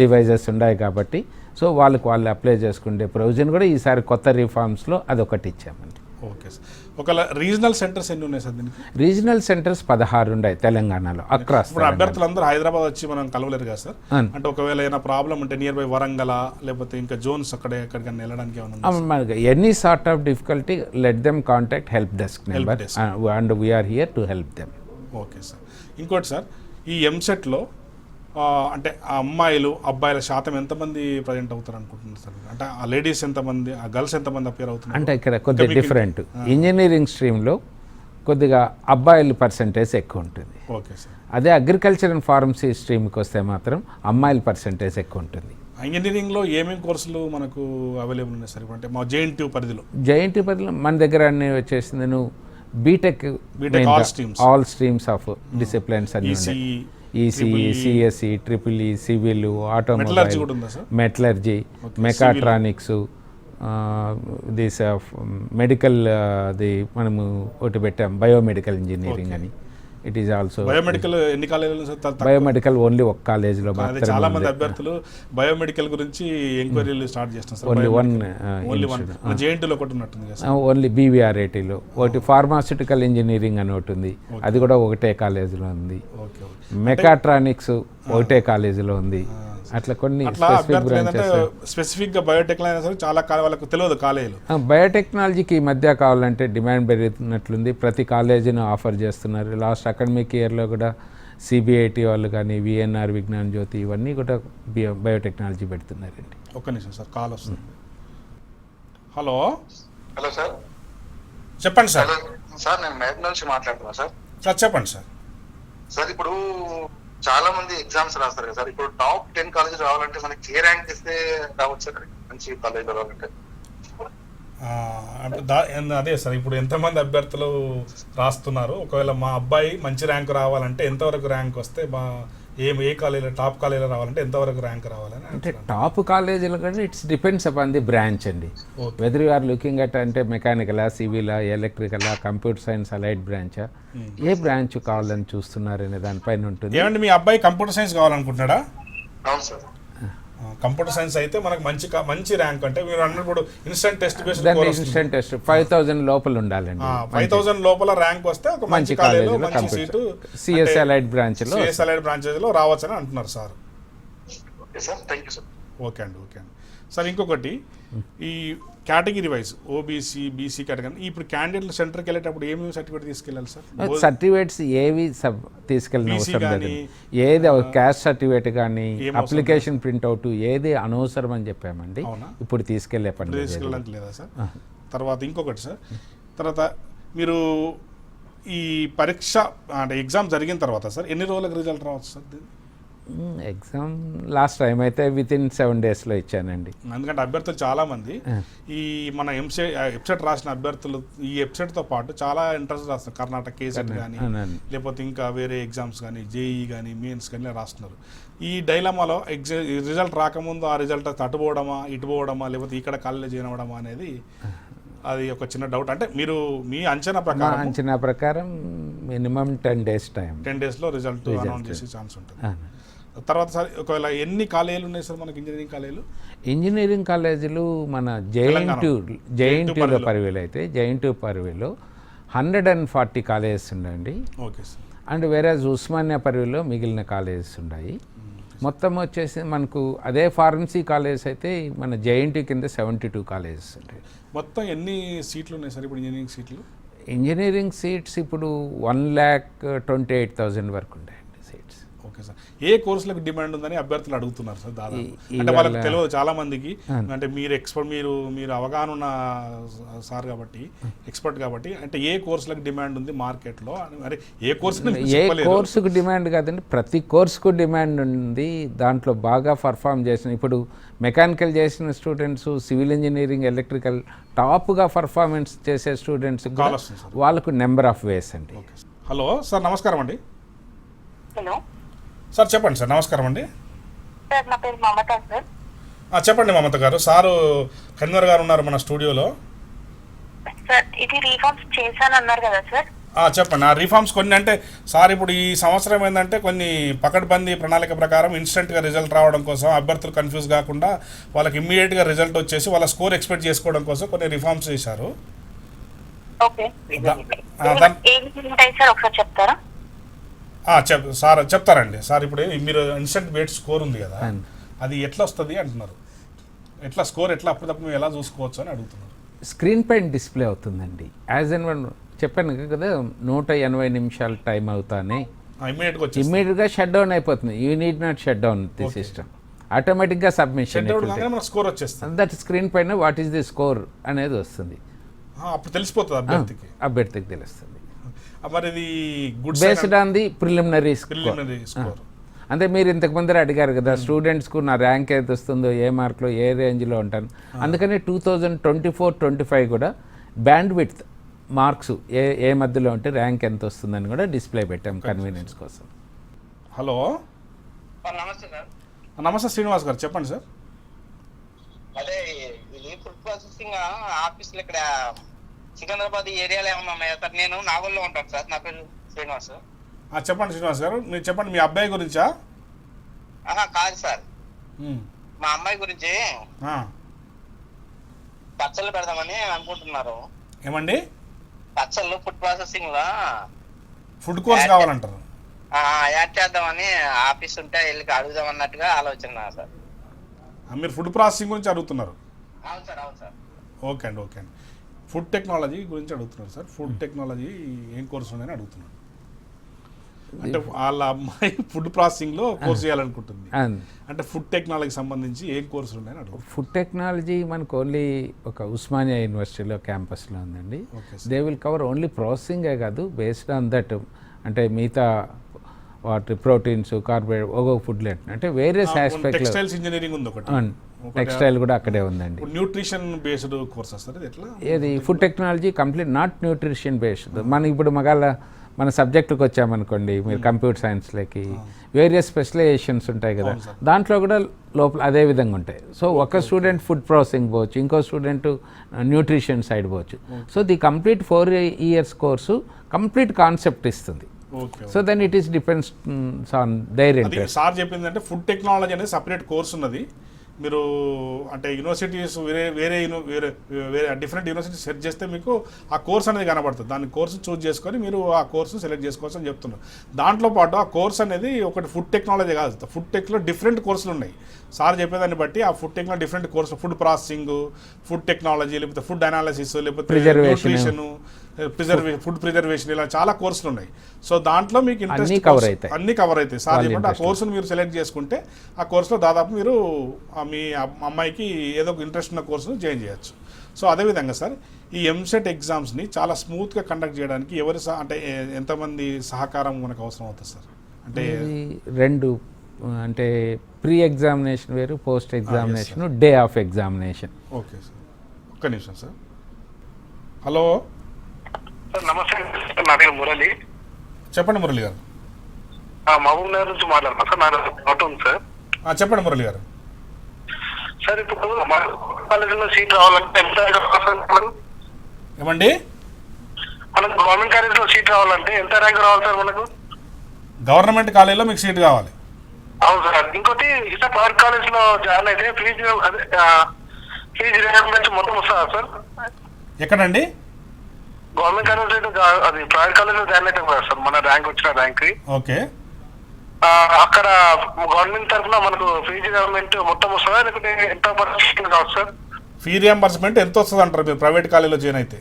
devices ఉన్నాయి కాబట్టి సో వాళ్ళు అప్లై చేసుకునే ప్రొవిజన్ కూడా ఈసారి కొత్త రిఫార్మ్స్లో అదొకటి ఇచ్చామండి. Okay sir. ఒకవేళ రీజనల్ సెంటర్స్ ఎన్ని ఉన్నాయి సార్ దీనికి? రీజనల్ సెంటర్స్ 16 ఉన్నాయి తెలంగాణలో అక్రాస్. ఇప్పుడు అభ్యర్థులందరూ హైదరాబాద్ వచ్చి మనం కలవలేరు కదా సార్. అంటే ఒకవేళ ఏమైనా ప్రాబ్లం ఉంటే నియర్ బై వరంగల్ లేకపోతే ఇంకా జోన్స్ ఎక్కడికైనా వెళ్ళడానికి ఏమైనా any sort of difficulty let them contact help desk number and we're here to help them. Okay sir. ఇంకోటి సార్, ఈ ఎంసెట్లో అంటే ఆ అమ్మాయిలు అబ్బాయిల శాతం ఎంతమంది ప్రజెంట్ అవుతారు అనుకుంటున్నారు సార్? అంటే ఆ లేడీస్ ఎంతమంది, ఆ గర్ల్స్ ఎంతమంది అపేర్ అవుతున్నారు? అంటే ఇక్కడ కొద్దిగా డిఫరెంట్. ఇంజనీరింగ్ స్ట్రీమ్లో కొద్దిగా అబ్బాయిల పర్సంటేజ్ ఎక్కువ ఉంటుంది. Okay sir. అదే అగ్రికల్చర్ అండ్ ఫార్మసీ స్ట్రీమ్కి వస్తే మాత్రం అమ్మాయిల పర్సంటేజ్ ఎక్కువ ఉంటుంది. ఇంజనీరింగ్లో ఏమేమి కోర్సులు మనకు అవైలబుల్ ఉన్నాయి సార్? అంటే మా జేఎన్టీయూ పరిధిలో మన దగ్గర అన్నీ వచ్చేసింది. నువ్వు BTech all streams of disciplines అన్ని ఉన్నాయి. ECE, CSE, triple E, civil, automobile, metallurgy, mechatronics, this medical the మనము ఒకటి పెట్టాం బయోమెడికల్ ఇంజనీరింగ్ అని. It is also biomedical. ఎన్ని కాలేజీలు సార్? బయోమెడికల్ ఓన్లీ ఒక కాలేజీలో మాత్రమే. చాలా మంది అభ్యర్థులు బయోమెడికల్ గురించి ఎంక్వైరీలు స్టార్ట్ చేస్తున్నారు సార్. ఓన్లీ వన్ జేఎన్టీలో ఒకటి ఉన్నట్టుంది కదా. ఓన్లీ బీవీఆర్ఐటీలో ఒకటి. ఫార్మాస్యూటికల్ ఇంజనీరింగ్ అని ఒకటి ఉంది, అది కూడా ఒకటే కాలేజీలో ఉంది. మెకాట్రానిక్స్ ఒకటే కాలేజీలో ఉంది. అట్లా కొన్ని స్పెసిఫిక్గా బయోటెక్నాలజీ చాలా వాళ్ళకు తెలియదు కాలేజీలు. బయోటెక్నాలజీకి ఈ మధ్య కావాలంటే డిమాండ్ పెరుగుతున్నట్లుంది. ప్రతి కాలేజీని ఆఫర్ చేస్తున్నారు. లాస్ట్ అకాడమిక్ ఇయర్లో కూడా సిబిఐటి వాళ్ళు కానీ విఎన్ఆర్, విజ్ఞాన్ జ్యోతి ఇవన్నీ కూడా బయోటెక్నాలజీ పెడుతున్నారండి. ఒక్క నిమిషం సార్, కాల్ వస్తుంది. Hello sir. చెప్పండి సార్. సార్ నేను మేడ్ నుంచి మాట్లాడుతున్నా సార్. చెప్పండి సార్. సార్ ఇప్పుడు చాలా మంది ఎగ్జామ్స్ రాస్తారు కదా సార్. ఇప్పుడు టాప్ 10 కాలేజ్ రావాలంటే మనకి ఏ ర్యాంక్ ఇస్తే రావచ్చు సార్ మంచి కాలేజ్ రావాలంటే? అదే సార్, ఇప్పుడు ఎంతమంది అభ్యర్థులు రాస్తున్నారు? ఒకవేళ మా అబ్బాయి మంచి ర్యాంక్ రావాలంటే ఎంతవరకు ర్యాంక్ వస్తే ఏ కాలేజీలో టాప్ కాలేజీలో రావాలంటే ఎంతవరకు ర్యాంక్ రావాలని? అంటే టాప్ కాలేజీలో కానీ it's depends upon the branch అండి. Whether you are looking at అంటే మెకానికలా, సివిలా, ఎలక్ట్రికలా, కంప్యూటర్ సైన్స్ అలైడ్ బ్రాంచా, ఏ బ్రాంచ్ కావాలని చూస్తున్నారు అనే దానిపైన ఉంటుంది. ఏమంటే మీ అబ్బాయి కంప్యూటర్ సైన్స్ కావాలనుకుంటున్నాడా? అవును సార్. కంప్యూటర్ సైన్స్ అయితే మనకు మంచి ర్యాంక్ అంటే మీరు అన్నప్పుడు ఇన్స్టెంట్ టెస్ట్ ఇన్స్టెంట్ టెస్ట్ 5000 లోపల ఉండాలండి. 5000 లోపల ర్యాంక్ వస్తే ఒక మంచి కాలేజీలో మంచి సీటు సిఎస్ అలైడ్ బ్రాంచ్లో రావచ్చని అంటున్నారు సార్. ఓకే అండి. సార్ ఇంకొకటి, ఈ category wise OBC, BC category, ఇప్పుడు క్యాండిడేట్ సెంటర్కి వెళ్ళేటప్పుడు ఏమేమి సర్టిఫికేట్ తీసుకెళ్ళాలి సార్? సర్టిఫికేట్స్ ఏవి తీసుకెళ్ళిన అవసరం లేదు. ఏది క్యాస్ట్ సర్టిఫికేట్ కానీ అప్లికేషన్ ప్రింట్అవుట్ ఏది అనవసరం అని చెప్పామండి. ఇప్పుడు తీసుకెళ్లే పని తీసుకెళ్ళడానికి లేదా సార్? తర్వాత ఇంకొకటి సార్, తర్వాత మీరు ఈ పరీక్ష అంటే ఎగ్జామ్ జరిగిన తర్వాత సార్ ఎన్ని రోజులకు రిజల్ట్ రావచ్చు సార్? ఎగ్జామ్ లాస్ట్ టైం అయితే వితిన్ 7 daysలో ఇచ్చానండి. ఎందుకంటే అభ్యర్థులు చాలామంది ఈ మన వెబ్సైట్ రాసిన అభ్యర్థులు ఈ వెబ్సైట్తో పాటు చాలా ఎంట్రన్స్ రాస్తున్నారు. కర్ణాటక కేసెట్ కానీ లేకపోతే ఇంకా వేరే ఎగ్జామ్స్ కానీ జేఈ కానీ మెయిన్స్ కానీ రాస్తున్నారు. ఈ డైలమాలో రిజల్ట్ రాకముందు ఆ రిజల్ట్ అటుపోవడమా ఇటుపోవడమా లేకపోతే ఇక్కడ కాలేజ్ చేయవడమా అనేది అది ఒక చిన్న డౌట్. అంటే మీరు మీ అంచనా ప్రకారం మినిమం 10 days టైం, 10 daysలో రిజల్ట్ అనౌన్స్ చేసే ఛాన్స్ ఉంటుంది. తర్వాత సార్ ఒకవేళ ఎన్ని కాలేజీలు ఉన్నాయి సార్ మనకి ఇంజనీరింగ్ కాలేజీలు? మన జేఎన్టీయూలో పరివేలు అయితే జేఎన్టీయూ పరివేలో 140 కాలేజెస్ ఉన్నాయండి. Okay sir. అండ్ వేరే ఉస్మానియా పరివేలో మిగిలిన కాలేజెస్ ఉన్నాయి. మొత్తం వచ్చేసి మనకు అదే ఫార్మసీ కాలేజ్ అయితే మన జేఎన్టీ కింద 72 కాలేజెస్ ఉంటాయి. మొత్తం ఎన్ని సీట్లు ఉన్నాయి సార్ ఇప్పుడు ఇంజనీరింగ్ సీట్లు? ఇంజనీరింగ్ సీట్స్ ఇప్పుడు 1,28,000 వరకు ఉంటాయండి సీట్స్. Okay sir. ఏ కోర్సులకు డిమాండ్ ఉందని అభ్యర్థులు అడుగుతున్నారు సార్ దాదాపు? అంటే వాళ్ళకి తెలియదు చాలా మందికి. అంటే మీరు ఎక్స్పర్ట్, మీరు అవగాహన ఉన్న సార్ కాబట్టి, ఎక్స్పర్ట్ కాబట్టి, అంటే ఏ కోర్సులకు డిమాండ్ ఉంది మార్కెట్లో? మరి ఏ కోర్సు ఏ కోర్సుకు డిమాండ్ కాదండి, ప్రతి కోర్సుకు డిమాండ్ ఉంది. దాంట్లో బాగా పర్ఫామ్ చేసిన, ఇప్పుడు మెకానికల్ చేసిన స్టూడెంట్స్, సివిల్ ఇంజనీరింగ్, ఎలక్ట్రికల్ టాప్గా పర్ఫార్మెన్స్ చేసే స్టూడెంట్స్ వాళ్ళకు నెంబర్ ఆఫ్ వేస్ అండి. హలో సార్, నమస్కారం అండి. హలో సార్ చెప్పండి సార్. నమస్కారం అండి సార్, నా పేరు మమత సార్. చెప్పండి మమత గారు. సారు కన్వర్ గారు ఉన్నారు మన స్టూడియోలో. సార్ ఇది రీఫార్మ్స్ చేశాను అన్నారు కదా సార్? చెప్పండి. ఆ రీఫార్మ్స్ కొన్ని అంటే సార్ ఇప్పుడు ఈ సంవత్సరం ఏంటంటే కొన్ని పకడ్బందీ ప్రణాళిక ప్రకారం ఇన్స్టెంట్గా రిజల్ట్ రావడం కోసం, అభ్యర్థులు కన్ఫ్యూజ్ కాకుండా వాళ్ళకి ఇమ్మీడియట్గా రిజల్ట్ వచ్చేసి వాళ్ళ స్కోర్ ఎక్స్పెక్ట్ చేసుకోవడం కోసం కొన్ని రిఫార్మ్స్ చేశారు. ఓకే, ఏమి ఉంటాయి సార్ ఒకసారి చెప్తారా? సార్ చెప్తారండి. సార్ ఇప్పుడు మీరు ఇన్స్టెంట్ బేట్ స్కోర్ ఉంది కదా, అది ఎట్లా వస్తుంది అంటున్నారు. ఎట్లా స్కోర్ ఎట్లా అప్పటికప్పుడు ఎలా చూసుకోవచ్చు అని అడుగుతున్నారు. స్క్రీన్ పైన డిస్ప్లే అవుతుందండి. యాజ్ అండ్ వన్ చెప్పాను కదా, 180 నిమిషాలు టైం అవుతానే ఇమ్మీడియట్గా షట్ డౌన్ అయిపోతుంది. You need not shut down the system, ఆటోమేటిక్గా సబ్మిషన్ స్కోర్ వచ్చేస్తుంది. దట్ స్క్రీన్ పైన వాట్ ఈస్ ది స్కోర్ అనేది వస్తుంది. అప్పుడు తెలిసిపోతుంది అభ్యర్థికి తెలుస్తుంది. మరి ఇది based on the preliminary score. అంటే మీరు ఇంతకు ముందర అడిగారు కదా స్టూడెంట్స్కు నా ర్యాంక్ ఏది వస్తుందో, ఏ మార్కులో, ఏ రేంజ్లో ఉంటాను. అందుకని 2024-25 కూడా బ్యాండ్ విడ్త్ మార్క్స్ ఏ మధ్యలో ఉంటే ర్యాంక్ ఎంత వస్తుందని కూడా డిస్ప్లే పెట్టాం కన్వీనియన్స్ కోసం. హలో నమస్తే సార్. నమస్తే శ్రీనివాస్ గారు, చెప్పండి సార్. అదే ఇది ఫుడ్ ప్రాసెసింగ్ ఆఫీసులు ఇక్కడ సికింద్రాబాద్ ఏరియాలో ఏమన్నా ఉన్నాయా సార్? నేను నాగోల్లో ఉంటాను సార్. నా పేరు శ్రీనివాస్. చెప్పండి శ్రీనివాస్ గారు, మీరు చెప్పండి. మీ అబ్బాయి గురించా? కాదు సార్, మా అమ్మాయి గురించి పచ్చళ్ళు పెడదామని అనుకుంటున్నారు. ఏమండి? పచ్చళ్ళు ఫుడ్ ప్రాసెసింగ్ లో ఫుడ్ కోర్స్ కావాలంటారు. యాడ్ చేద్దామని ఆఫీస్ ఉంటే వెళ్ళి అడుగుదాం అన్నట్టుగా ఆలోచన సార్. మీరు ఫుడ్ ప్రాసెసింగ్ గురించి అడుగుతున్నారు? అవును సార్, అవును సార్. ఓకే అండి, ఓకే అండి. ఫుడ్ టెక్నాలజీ గురించి అడుగుతున్నారు సార్. ఫుడ్ టెక్నాలజీ ఏం కోర్స్ ఉందని అడుగుతున్నారు. అంటే వాళ్ళ అమ్మాయి ఫుడ్ ప్రాసెసింగ్లో కోర్స్ చేయాలనుకుంటుంది. అంటే ఫుడ్ టెక్నాలజీకి సంబంధించి ఏం కోర్సులు ఉన్నాయని అడుగు. ఫుడ్ టెక్నాలజీ మనకు ఓన్లీ ఒక ఉస్మానియా యూనివర్సిటీలో క్యాంపస్లో ఉందండి. దే విల్ కవర్ ఓన్లీ ప్రాసెసింగే కాదు, బేస్డ్ ఆన్ దట్ అంటే మిగతా వాటి ప్రోటీన్స్, కార్బోహైడ్రేట్, ఒక్కొక్క ఫుడ్లు అంటే వేరియస్ ఆస్పెక్ట్. టెక్స్టైల్స్ ఇంజనీరింగ్ ఉంది ఒకటి, టెక్స్టైల్ కూడా అక్కడే ఉందండి. న్యూట్రిషన్ బేస్డ్ కోర్స్ వస్తుంది. ఎట్లా ఏది food technology complete not nutrition based. మనం ఇప్పుడు మన సబ్జెక్టుకి వచ్చామనుకోండి, మీరు కంప్యూటర్ సైన్స్లోకి వేరియస్ స్పెషలైజేషన్స్ ఉంటాయి కదా, దాంట్లో కూడా లోపల అదే విధంగా ఉంటాయి. సో ఒక స్టూడెంట్ ఫుడ్ ప్రాసెసింగ్ పోవచ్చు, ఇంకో స్టూడెంట్ న్యూట్రిషన్ సైడ్ పోవచ్చు. So the complete 4 years course complete concept ఇస్తుంది. So then it is depends on their interest. Sir చెప్పింది అంటే ఫుడ్ టెక్నాలజీ అనేది సపరేట్ కోర్స్ ఉన్నది. మీరు అంటే యూనివర్సిటీస్ వేరే డిఫరెంట్ యూనివర్సిటీ సెర్చ్ చేస్తే మీకు ఆ కోర్స్ అనేది కనబడుతుంది. దాని కోర్సు చూస్ చేసుకొని మీరు ఆ కోర్సు సెలెక్ట్ చేసుకోవచ్చు అని చెప్తున్నారు. దాంట్లో పాటు ఆ కోర్స్ అనేది ఒకటి ఫుడ్ టెక్నాలజీ కాదు, ఫుడ్ టెక్లో డిఫరెంట్ కోర్సులు ఉన్నాయి. సార్ చెప్పేదాన్ని బట్టి ఆ ఫుడ్ టెక్లో different course, food processing, food technology, లేకపోతే ఫుడ్ అనాలిసిస్, లేకపోతే న్యూట్రిషన్, ఫుడ్ ప్రిజర్వేషన్, ఇలా చాలా కోర్సులు ఉన్నాయి. సో దాంట్లో మీకు ఇంట్రెస్ట్ అన్ని కవర్ అవుతాయి. సార్ చెప్పండి, ఆ కోర్సును మీరు సెలెక్ట్ చేసుకుంటే ఆ కోర్సులో దాదాపు మీరు మీ అమ్మాయికి ఏదో ఒక ఇంట్రెస్ట్ ఉన్న కోర్సును జాయిన్ చేయొచ్చు. సో అదేవిధంగా సార్ ఈ ఎంసెట్ ఎగ్జామ్స్ని చాలా స్మూత్గా కండక్ట్ చేయడానికి ఎవరు అంటే ఎంతమంది సహకారం మనకు అవసరం అవుతుంది సార్? అంటే 2 అంటే ప్రీ ఎగ్జామినేషన్ వేరు, post examination, day of examination. Okay sir, ఒక్క నిమిషం సార్. హలో సార్, నమస్తే. నా పేరు మురళి. చెప్పండి మురళి గారు. మహబూబ్ నగర్ నుంచి మాట్లాడుతున్నా సార్. నాకు డౌట్ ఉంది సార్. చెప్పండి మురళి గారు. సార్ ఇప్పుడు కాలేజీలో సీట్ రావాలంటే ఎంత ఏమండి? మనకు గవర్నమెంట్ కాలేజీలో సీట్ రావాలంటే ఎంత ర్యాంక్ రావాలి సార్? మనకు గవర్నమెంట్ కాలేజీలో మీకు సీట్ కావాలి. అవును సార్. ఇంకోటి ఇట్లా ప్రైవేట్ కాలేజీలో జాయిన్ అయితే ఫీజు రియంబర్స్మెంట్ మొత్తం వస్తుందా సార్? ఎక్కడండి? గవర్నమెంట్ కాలేజ్ అయితే అది ప్రైవేట్ కాలేజ్ లో జాయిన్ అవుతాం కదా సార్, మన ర్యాంక్ వచ్చిన ర్యాంక్. ఓకే. అక్కడ గవర్నమెంట్ తరఫున మనకు ఫీజు గవర్నమెంట్ మొత్తం వస్తుందా లేకుంటే ఎంత పర్సెంట్ కావచ్చు సార్? ఫీ రియంబర్స్మెంట్ ఎంత వస్తుంది అంటారు మీరు ప్రైవేట్ కాలేజీలో జాయిన్ అయితే?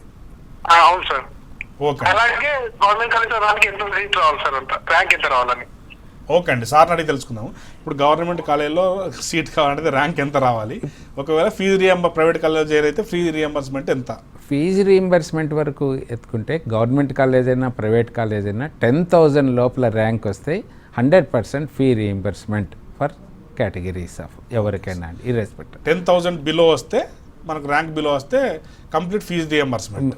అవును సార్. ఓకే అలాగే గవర్నమెంట్ కాలేజ్ రానికి ఎంత సీట్ రావాలి సార్, అంత ర్యాంక్ ఎంత రావాలని? ఓకే అండి, సార్ని అడిగి తెలుసుకుందాము. ఇప్పుడు గవర్నమెంట్ కాలేజీలో సీట్ కావాలంటే ర్యాంక్ ఎంత రావాలి, ఒకవేళ ఫీజు ప్రైవేట్ కాలేజీలో జాయిన్ అయితే ఫీ రియంబర్స్మెంట్ ఎంత? ఫీజు రీయింబర్స్మెంట్ వరకు ఎత్తుకుంటే గవర్నమెంట్ కాలేజ్ అయినా ప్రైవేట్ కాలేజ్ అయినా 10,000 లోపల ర్యాంక్ వస్తే 100% fee reimbursement for categories of ఎవరికైనా అండి, ఇర్రెస్పెక్టివ్. 10,000 బిలో వస్తే మనకు ర్యాంక్ బిలో వస్తే కంప్లీట్ ఫీజు రియంబర్స్మెంట్.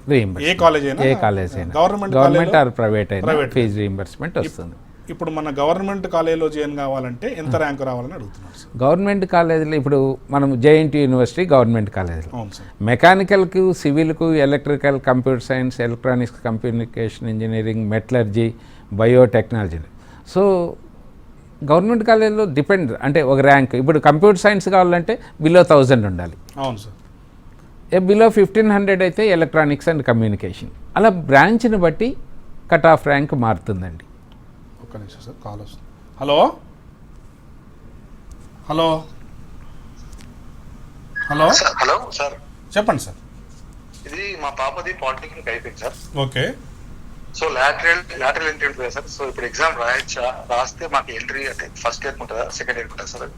ఏ కాలేజ్ అయినా, ఏ కాలేజ్ అయినా, గవర్నమెంట్ ఆర్ ప్రైవేట్ అయినా ఫీజు రీయింబర్స్మెంట్ వస్తుంది. ఇప్పుడు మన గవర్నమెంట్ కాలేజీలో జాయిన్ కావాలంటే ఎంత ర్యాంక్ రావాలని అడుగుతున్నారు సార్? గవర్నమెంట్ కాలేజీలో ఇప్పుడు మనం జేఎన్టీ యూనివర్సిటీ గవర్నమెంట్ కాలేజీలో అవును సార్. మెకానికల్కు, సివిల్కు, electrical, computer science, electronics, communication engineering, metallurgy, biotechnology. So government కాలేజీలో డిపెండ్ అంటే ఒక ర్యాంక్. ఇప్పుడు కంప్యూటర్ సైన్స్ కావాలంటే బిలో 1000 ఉండాలి. అవును సార్. బిలో 1500 అయితే ఎలక్ట్రానిక్స్ అండ్ కమ్యూనికేషన్. అలా బ్రాంచ్ని బట్టి కట్ ఆఫ్ ర్యాంక్ మారుతుందండి. ఒక్క నిమిషం సార్, కాల్ వస్తుంది. Hello hello hello hello sir, చెప్పండి సార్. ఇది మా పాపది పాలిటెక్నిక్ అయిపోయింది sir. Okay. So lateral entry ఉంటుంది సార్. సో ఇప్పుడు ఎగ్జామ్ రాస్తే మాకు ఎంట్రీ అంటే ఫస్ట్ ఇయర్ ఉంటుందా సెకండ్ ఇయర్ ఉంటుందా సార్?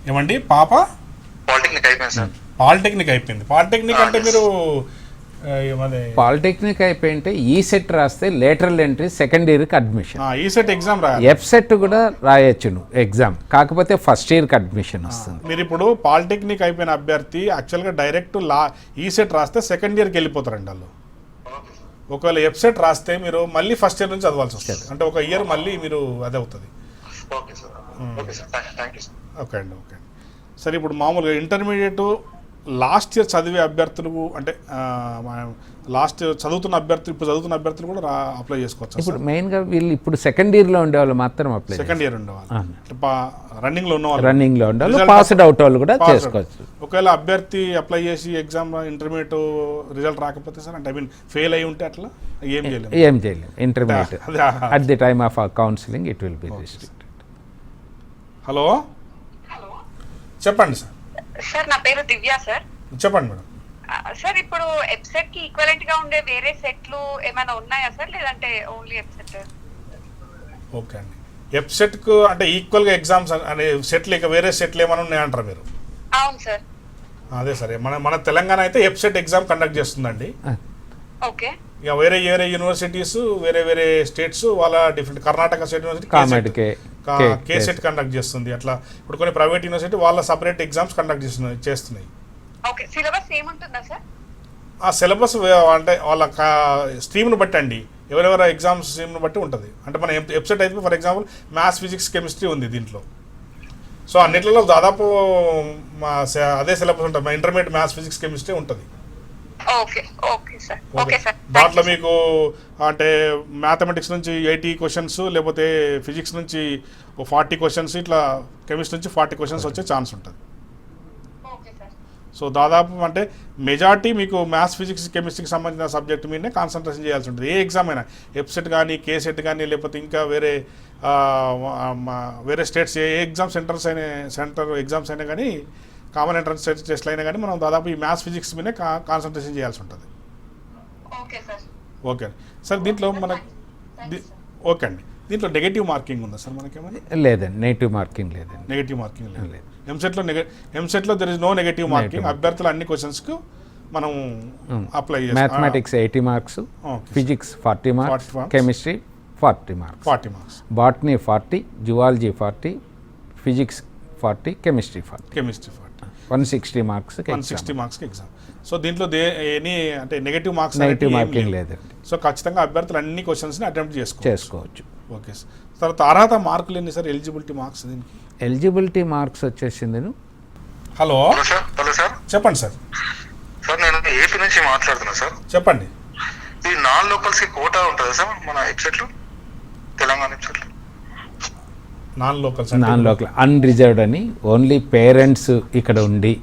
ఏమండి పాప పాలిటెక్నిక్ అయిపోయింది సార్. పాలిటెక్నిక్ అయిపోయింది. పాలిటెక్నిక్ అంటే మీరు పాలిటెక్నిక్ అయిపోయింటే ఈ సెట్ రాస్తే లేటరల్ ఎంట్రీ సెకండ్ ఇయర్కి అడ్మిషన్. ఈ సెట్ ఎగ్జామ్ రాయాలి. ఎఫ్ సెట్ కూడా రాయొచ్చు నువ్వు ఎగ్జామ్, కాకపోతే ఫస్ట్ ఇయర్కి అడ్మిషన్ వస్తుంది. మీరు ఇప్పుడు పాలిటెక్నిక్ అయిపోయిన అభ్యర్థి యాక్చువల్గా డైరెక్ట్ ఈ సెట్ రాస్తే సెకండ్ ఇయర్కి వెళ్ళిపోతారండి వాళ్ళు. ఒకవేళ ఎఫ్ సెట్ రాస్తే మీరు మళ్ళీ ఫస్ట్ ఇయర్ నుంచి చదవాల్సి వస్తుంది. అంటే ఒక ఇయర్ మళ్ళీ మీరు అదే అవుతుంది. ఓకే అండి. ఓకే అండి. సరే, ఇప్పుడు మామూలుగా ఇంటర్మీడియట్ లాస్ట్ ఇయర్ చదివే అభ్యర్థులు అంటే లాస్ట్ చదువుతున్న అభ్యర్థులు ఇప్పుడు చదువుతున్న అభ్యర్థులు కూడా అప్లై చేసుకోవచ్చు. ఇప్పుడు మెయిన్గా వీళ్ళు ఇప్పుడు సెకండ్ ఇయర్లో ఉండేవాళ్ళు మాత్రం అప్లై, సెకండ్ ఇయర్ ఉండేవాళ్ళు, రన్నింగ్లో ఉన్నవాళ్ళు, రన్నింగ్లో ఉండేవాళ్ళు, పాస్డ్ అవుట్ వాళ్ళు కూడా చేసుకోవచ్చు. ఒకవేళ అభ్యర్థి అప్లై చేసి ఎగ్జామ్ ఇంటర్మీడియట్ రిజల్ట్ రాకపోతే సార్, అంటే ఐ మీన్ ఫెయిల్ అయి ఉంటే అట్లా ఏం చేయలేము. Intermediate at the time of counselling it will be restricted. Hello చెప్పండి సార్. సార్ నా పేరు దివ్య సార్. చెప్పండి మేడం. సార్ ఇప్పుడు ఎఫ్సెట్ కి ఈక్వలెంట్ గా ఉండే వేరే సెట్లు ఏమైనా ఉన్నాయా సార్, లేదంటే ఓన్లీ ఎఫ్సెట్? ఓకే అండి. ఎఫ్సెట్ కు అంటే ఈక్వల్ గా ఎగ్జామ్స్ అనే సెట్లు ఇక వేరే సెట్లు ఏమైనా ఉన్నాయంటారు మీరు? అవును సార్. అదే సరే, మన తెలంగాణ అయితే ఎఫ్సెట్ ఎగ్జామ్ కండక్ట్ చేస్తుందండి. ఓకే. ఇక వేరే యూనివర్సిటీస్ వేరే స్టేట్స్ వాళ్ళ different. Karnataka state university KCET conduct చేస్తుంది. అట్లా ఇప్పుడు కొన్ని ప్రైవేట్ యూనివర్సిటీ వాళ్ళ సపరేట్ ఎగ్జామ్స్ కండక్ట్ చేస్తున్నాయి. ఓకే. సిలబస్ ఏముంటుందా సార్? ఆ సిలబస్ అంటే వాళ్ళ స్ట్రీమ్ను బట్టి అండి, ఎవరెవరు ఎగ్జామ్స్ స్ట్రీమ్ను బట్టి ఉంటుంది. అంటే మన వెబ్సైట్ అయితే for example maths, physics, chemistry ఉంది దీంట్లో. సో అన్నిట్లలో దాదాపు అదే సిలబస్ ఉంటుంది. మా ఇంటర్మీడియట్ మ్యాథ్స్, ఫిజిక్స్, కెమిస్ట్రీ ఉంటుంది. దాంట్లో మీకు అంటే మ్యాథమెటిక్స్ నుంచి 80 క్వశ్చన్స్, లేకపోతే ఫిజిక్స్ నుంచి 40 క్వశ్చన్స్, ఇట్లా కెమిస్ట్రీ నుంచి 40 క్వశ్చన్స్ వచ్చే ఛాన్స్ ఉంటుంది. సో దాదాపు అంటే మెజార్టీ మీకు మ్యాథ్స్, ఫిజిక్స్, కెమిస్ట్రీకి సంబంధించిన సబ్జెక్ట్ మీదనే కాన్సన్ట్రేషన్ చేయాల్సి ఉంటుంది. ఏ ఎగ్జామ్ అయినా, ఎఫ్సెట్ కానీ, కేసెట్ కానీ, లేకపోతే ఇంకా వేరే స్టేట్స్ ఏ ఎగ్జామ్ సెంటర్ ఎగ్జామ్స్ అయినా కానీ, కామన్ ఎంట్రన్స్ టెస్ట్లు అయినా కానీ మనం దాదాపు ఈ మ్యాథ్స్, ఫిజిక్స్ మీదే కాన్సన్ట్రేషన్ చేయాల్సి ఉంటుంది. Okay sir. దీంట్లో ఓకే అండి. దీంట్లో నెగటివ్ మార్కింగ్ ఉందా సార్ మనకేమన్నా? లేదండి, నెగటివ్ మార్కింగ్ లేదండి. నెగటివ్ మార్కింగ్ లేదు. ఎంసెట్లో there is no negative marking. అభ్యర్థులు అన్ని క్వశ్చన్స్కు మనం అప్లై చేస్తాం. Mathematics 80 marks, physics 40 marks, chemistry 40 marks, botany 40, zoology 40, physics 40, chemistry 40. 160 మార్క్స్కి ఎగ్జామ్. సో దీంట్లో అంటే నెగటివ్ మార్కింగ్ లేదండి. సో ఖచ్చితంగా అభ్యర్థులు అన్ని క్వశ్చన్స్ని అటెంప్ట్ చేసుకోవచ్చు. Okay sir. తర్వాత అర్హత మార్కులు ఎన్ని సార్? ఎలిజిబిలిటీ మార్క్స్ దీనికి? ఎలిజిబిలిటీ మార్క్స్ వచ్చేసింది. హలో సార్, చెప్పండి సార్. సార్ నేను ఏపీ నుంచి మాట్లాడుతున్నా సార్. చెప్పండి. ఈ నాన్ లోకల్స్ కి కోటా ఉంటుందా సార్ మన వెబ్సైట్లో, తెలంగాణ వెబ్సైట్లో? నాన్ లోకల్ అన్రిజర్వ్డ్ అని ఓన్లీ పేరెంట్స్ ఇక్కడ ఉండి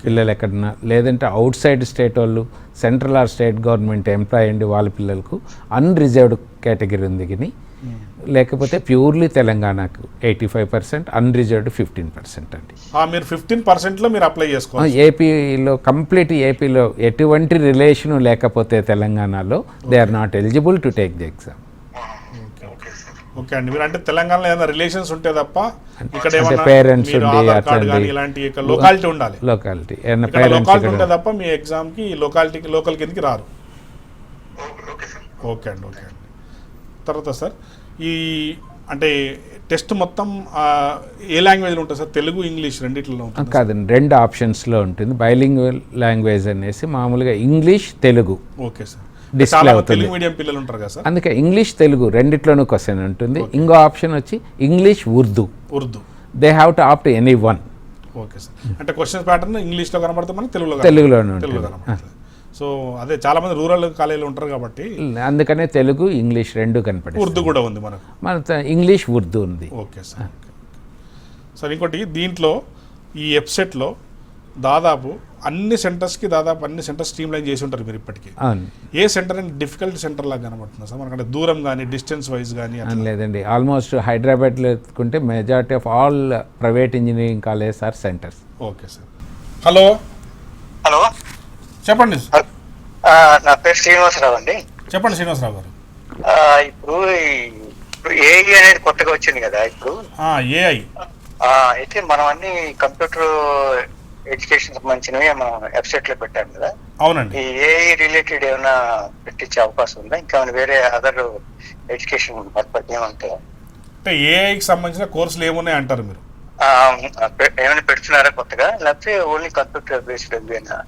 పిల్లలు ఎక్కడన్నా, లేదంటే అవుట్ సైడ్ స్టేట్ వాళ్ళు central or state government employ అండి వాళ్ళ పిల్లలకు అన్రిజర్వ్డ్ కేటగిరీ ఉంది. కానీ లేకపోతే ప్యూర్లీ తెలంగాణకు 85%, అన్రిజర్వ్డ్ 15% అండి. మీరు 15%లో మీరు అప్లై చేసుకోవాలి. ఏపీలో కంప్లీట్ ఏపీలో ఎటువంటి రిలేషను లేకపోతే తెలంగాణలో they are not eligible to take the exam. Okay అండి, మీరు అంటే తెలంగాణలో ఏదైనా రిలేషన్స్ ఉంటే తప్ప ఇక్కడ అంటే ఏమన్నా పేరెంట్స్ మీరు ఉండి ఆధార్ కార్డు అట్లా కానీ ఇలాంటి లొకాలిటీ ఉండాలి. లొకాలిటీ ఏదైనా ఇక్కడ పేరెంట్స్ లొకాలిటీ ఉంటే తప్ప మీ ఎగ్జామ్కి లోకల్ కిందకి రారు. ఓకే అండి, ఓకే అండి. తర్వాత సార్ ఈ అంటే టెస్ట్ మొత్తం ఏ లాంగ్వేజ్లో ఉంటుంది సార్? తెలుగు, ఇంగ్లీష్ రెండిట్లో ఉంటుంది? కాదండి, 2 ఆప్షన్స్లో ఉంటుంది. బైలింగ్వల్ లాంగ్వేజ్ అనేసి మామూలుగా English Telugu okay sir. Display చాలా అవుతుంది. తెలుగు మీడియం పిల్లలు ఉంటారు కదా సార్, అందుకే ఇంగ్లీష్ తెలుగు రెండిట్లోనూ క్వశ్చన్ ఉంటుంది. ఇంకో ఆప్షన్ వచ్చి English Urdu. They have to opt any one. Okay sir. అంటే క్వశ్చన్స్ ప్యాటర్న్ ఇంగ్లీష్లో కనబడుతుంది, మనకి తెలుగులోనే ఉంటుంది. కనబడుతుంది. సో అదే చాలా మంది రూరల్ కాలేజీలో ఉంటారు కాబట్టి అందుకనే తెలుగు ఇంగ్లీష్ 2 కనపడి. ఉర్దూ కూడా ఉంది మనకు. మన ఇంగ్లీష్ ఉర్దూ ఉంది. Okay sir. సార్ ఇంకోటి దీంట్లో ఈ వెబ్సైట్లో దాదాపు అన్ని సెంటర్స్ స్ట్రీమ్ లైన్ చేసి ఉంటారు మీరు ఇప్పటికీ. అవును. ఏ సెంటర్ అని డిఫికల్ట్ సెంటర్ లాగా కనబడుతుంది సార్ మనకంటే దూరం కానీ డిస్టెన్స్ వైజ్ కానీ? లేదండి, ఆల్మోస్ట్ హైదరాబాద్లో ఎత్తుకుంటే majority of all private engineering colleges are centres. Okay sir. Hello hello, చెప్పండి. నా పేరు శ్రీనివాసరావు అండి. చెప్పండి శ్రీనివాసరావు గారు. ఇప్పుడు ఏఐ అనేది కొత్తగా వచ్చింది కదా ఇప్పుడు. ఏఐ అయితే మనం అన్ని కంప్యూటర్ ఎడ్యుకేషన్ సంబంధించినవి మనం వెబ్సైట్ లో పెట్టాం కదా. అవునండి. ఈ ఏఐ రిలేటెడ్ ఏమైనా పెట్టించే అవకాశం ఉందా? ఇంకా వేరే అదర్ ఎడ్యుకేషన్ పర్పస్ ఏమంటారా? అంటే ఏఐకి సంబంధించిన కోర్సులు ఏమున్నాయి అంటారు మీరు? ఏమైనా పెడుతున్నారా కొత్తగా, లేకపోతే ఓన్లీ కంప్యూటర్ బేస్డ్ ఏమైనా?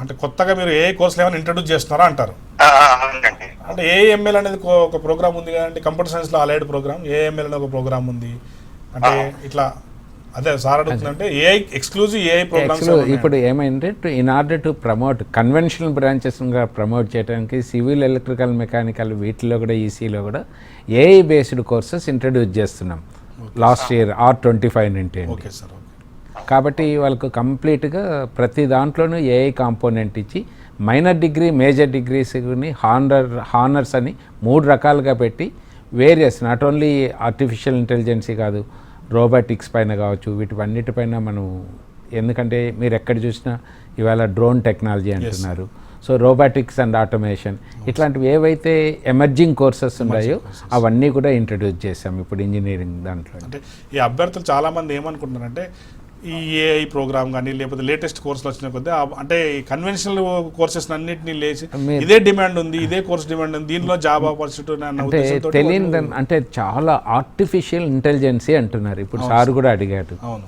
అంటే కొత్తగా మీరు ఏఐ కోర్సులు ఏమైనా ఇంట్రడ్యూస్ చేస్తున్నారా అంటారు? అవునండి. అంటే ఏఎంఎల్ అనేది ఒక ప్రోగ్రామ్ ఉంది కదండి, కంప్యూటర్ సైన్స్లో అలైడ్ ప్రోగ్రామ్ ఏఎంఎల్ అనేది ఒక ప్రోగ్రామ్ ఉంది. అంటే ఇట్లా అదే సార్ అడుగుతుందంటే ఏఐ ఎక్స్క్లూజివ్ ఏఐ ప్రోగ్రామ్స్ ఇప్పుడు ఏమైందంటే in order to promote conventional బ్రాంచెస్గా ప్రమోట్ చేయడానికి సివిల్, ఎలక్ట్రికల్, మెకానికల్ వీటిలో కూడా ఈసీలో కూడా ఏఐ బేస్డ్ కోర్సెస్ ఇంట్రడ్యూస్ చేస్తున్నాం లాస్ట్ ఇయర్ R25 నుండి. Okay sir. కాబట్టి వాళ్ళకు కంప్లీట్గా ప్రతి దాంట్లోనూ ఏఐ కాంపోనెంట్ ఇచ్చి మైనర్ డిగ్రీ, మేజర్ డిగ్రీస్ని హానర్స్ అని 3 రకాలుగా పెట్టి various not only artificial intelligence కాదు, రోబోటిక్స్ పైన కావచ్చు, వీటిపన్నిటిపైన మనం, ఎందుకంటే మీరు ఎక్కడ చూసినా ఇవాళ డ్రోన్ టెక్నాలజీ అంటున్నారు. సో రోబోటిక్స్ అండ్ ఆటోమేషన్ ఇట్లాంటివి ఏవైతే ఎమర్జింగ్ కోర్సెస్ ఉన్నాయో అవన్నీ కూడా ఇంట్రడ్యూస్ చేసాం ఇప్పుడు ఇంజనీరింగ్ దాంట్లో. అంటే ఈ అభ్యర్థులు చాలామంది ఏమనుకుంటున్నారంటే ఈ ఏఐ ప్రోగ్రామ్ కానీ లేకపోతే లేటెస్ట్ కోర్సులు వచ్చిన కొద్దీ అంటే కన్వెన్షనల్ కోర్సెస్ అన్నింటినీ లేచి ఇదే డిమాండ్ ఉంది, ఇదే కోర్స్ డిమాండ్ ఉంది, దీనిలో జాబ్ ఆపర్చునిటీ అంటే తెలియదు. అంటే చాలా ఆర్టిఫిషియల్ ఇంటెలిజెన్సీ అంటున్నారు ఇప్పుడు. సార్ కూడా అడిగాడు. అవును.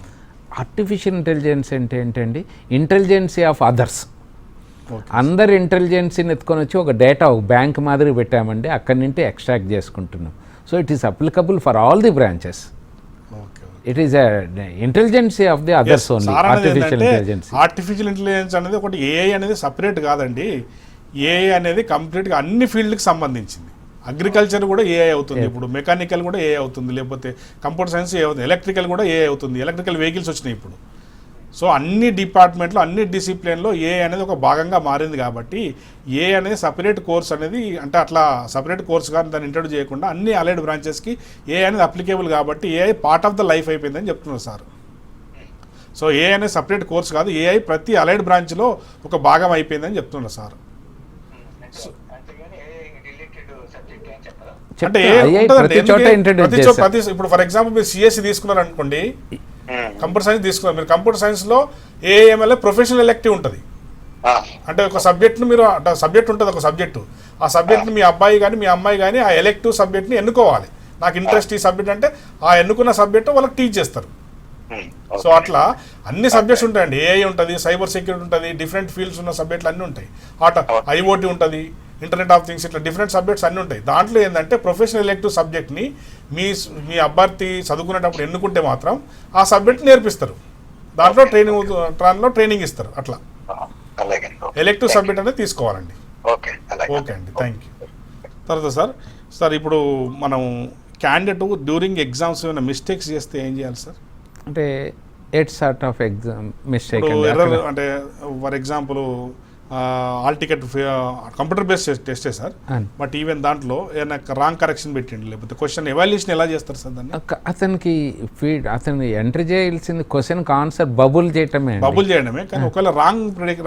ఆర్టిఫిషియల్ ఇంటెలిజెన్స్ అంటే ఏంటండి? ఇంటెలిజెన్సీ ఆఫ్ అదర్స్. అందరు ఇంటెలిజెన్సీని ఎత్తుకొని వచ్చి ఒక డేటా ఒక బ్యాంక్ మాదిరి పెట్టామండి, అక్కడి నుండి ఎక్స్ట్రాక్ట్ చేసుకుంటున్నాం. So it is applicable for all the branches. It is intelligence of the others only. Artificial intelligence అనేది ఒకటి, ఏఐ అనేది సపరేట్ కాదండి. ఏఐ అనేది కంప్లీట్గా అన్ని ఫీల్డ్కి సంబంధించింది. అగ్రికల్చర్ కూడా ఏఐ అవుతుంది ఇప్పుడు, మెకానికల్ కూడా ఏఐ అవుతుంది, లేకపోతే కంప్యూటర్ సైన్స్ ఏ అవుతుంది, ఎలక్ట్రికల్ కూడా ఏఐ అవుతుంది, ఎలక్ట్రికల్ వెహికల్స్ వచ్చినాయి ఇప్పుడు. సో అన్ని డిపార్ట్మెంట్లో అన్ని డిసిప్లిన్లో ఏఐ అనేది ఒక భాగంగా మారింది. కాబట్టి ఏఐ అనేది సపరేట్ కోర్స్ అనేది, అంటే అట్లా సపరేట్ కోర్స్ కానీ దాన్ని ఇంట్రడ్యూస్ చేయకుండా అన్ని అలైడ్ బ్రాంచెస్కి ఏఐ అనేది అప్లికేబుల్ కాబట్టి AI part of the life అయిపోయిందని చెప్తున్నారు సార్. సో ఏఐ అనేది సపరేట్ కోర్స్ కాదు, ఏఐ ప్రతి అలైడ్ బ్రాంచ్లో ఒక భాగం అయిపోయిందని చెప్తున్నారు సార్. అంటే ఇప్పుడు ఫర్ ఎగ్జాంపుల్ మీరు సిఎస్సి తీసుకున్నారు అనుకోండి, కంప్యూటర్ సైన్స్ తీసుకున్నారు, మీరు కంప్యూటర్ సైన్స్లో ఏఎంఎల్ ప్రొఫెషనల్ ఎలెక్టివ్ ఉంటుంది. అంటే ఒక సబ్జెక్ట్ను మీరు సబ్జెక్ట్ ఉంటుంది, ఒక సబ్జెక్టు, ఆ సబ్జెక్ట్ని మీ అబ్బాయి కానీ మీ అమ్మాయి కానీ ఆ ఎలెక్టివ్ సబ్జెక్ట్ని ఎన్నుకోవాలి. నాకు ఇంట్రెస్ట్ ఈ సబ్జెక్ట్ అంటే ఆ ఎన్నుకున్న సబ్జెక్టు వాళ్ళకి టీచ్ చేస్తారు. సో అట్లా అన్ని సబ్జెక్ట్స్ ఉంటాయండి. ఏఐ ఉంటుంది, సైబర్ సెక్యూరిటీ ఉంటుంది, డిఫరెంట్ ఫీల్డ్స్ ఉన్న సబ్జెక్టులు అన్నీ ఉంటాయి. ఐఓటీ ఉంటుంది, ఇంటర్నెట్ ఆఫ్ థింగ్స్, ఇట్లా డిఫరెంట్ సబ్జెక్ట్స్ అన్నీ ఉంటాయి. దాంట్లో ఏంటంటే ప్రొఫెషనల్ ఎలెక్టివ్ సబ్జెక్ట్ని మీ అభ్యర్థి చదువుకునేటప్పుడు ఎన్నుకుంటే మాత్రం ఆ సబ్జెక్ట్ నేర్పిస్తారు, దాంట్లో ట్రైనింగ్ ఇస్తారు. అట్లా ఎలెక్టివ్ సబ్జెక్ట్ అనేది తీసుకోవాలండి. ఓకే అండి, థ్యాంక్ యూ. తర్వాత సార్ ఇప్పుడు మనం క్యాండిడేట్ డ్యూరింగ్ ఎగ్జామ్స్ ఏమైనా మిస్టేక్స్ చేస్తే ఏం చేయాలి సార్? అంటే at sort of exam mistake error అంటే for example hall ticket computer based టెస్టే సార్. అవును. బట్ ఈవెన్ దాంట్లో ఏమైనా రాంగ్ కరెక్షన్ పెట్టండి, లేకపోతే క్వశ్చన్ ఎవాల్యుయేషన్ ఎలా చేస్తారు సార్ దాన్ని? అతనికి అతను ఎంటర్ చేయాల్సింది క్వశ్చన్కి ఆన్సర్ బబుల్ చేయటమే. బబుల్ చేయడమే, కానీ ఒకవేళ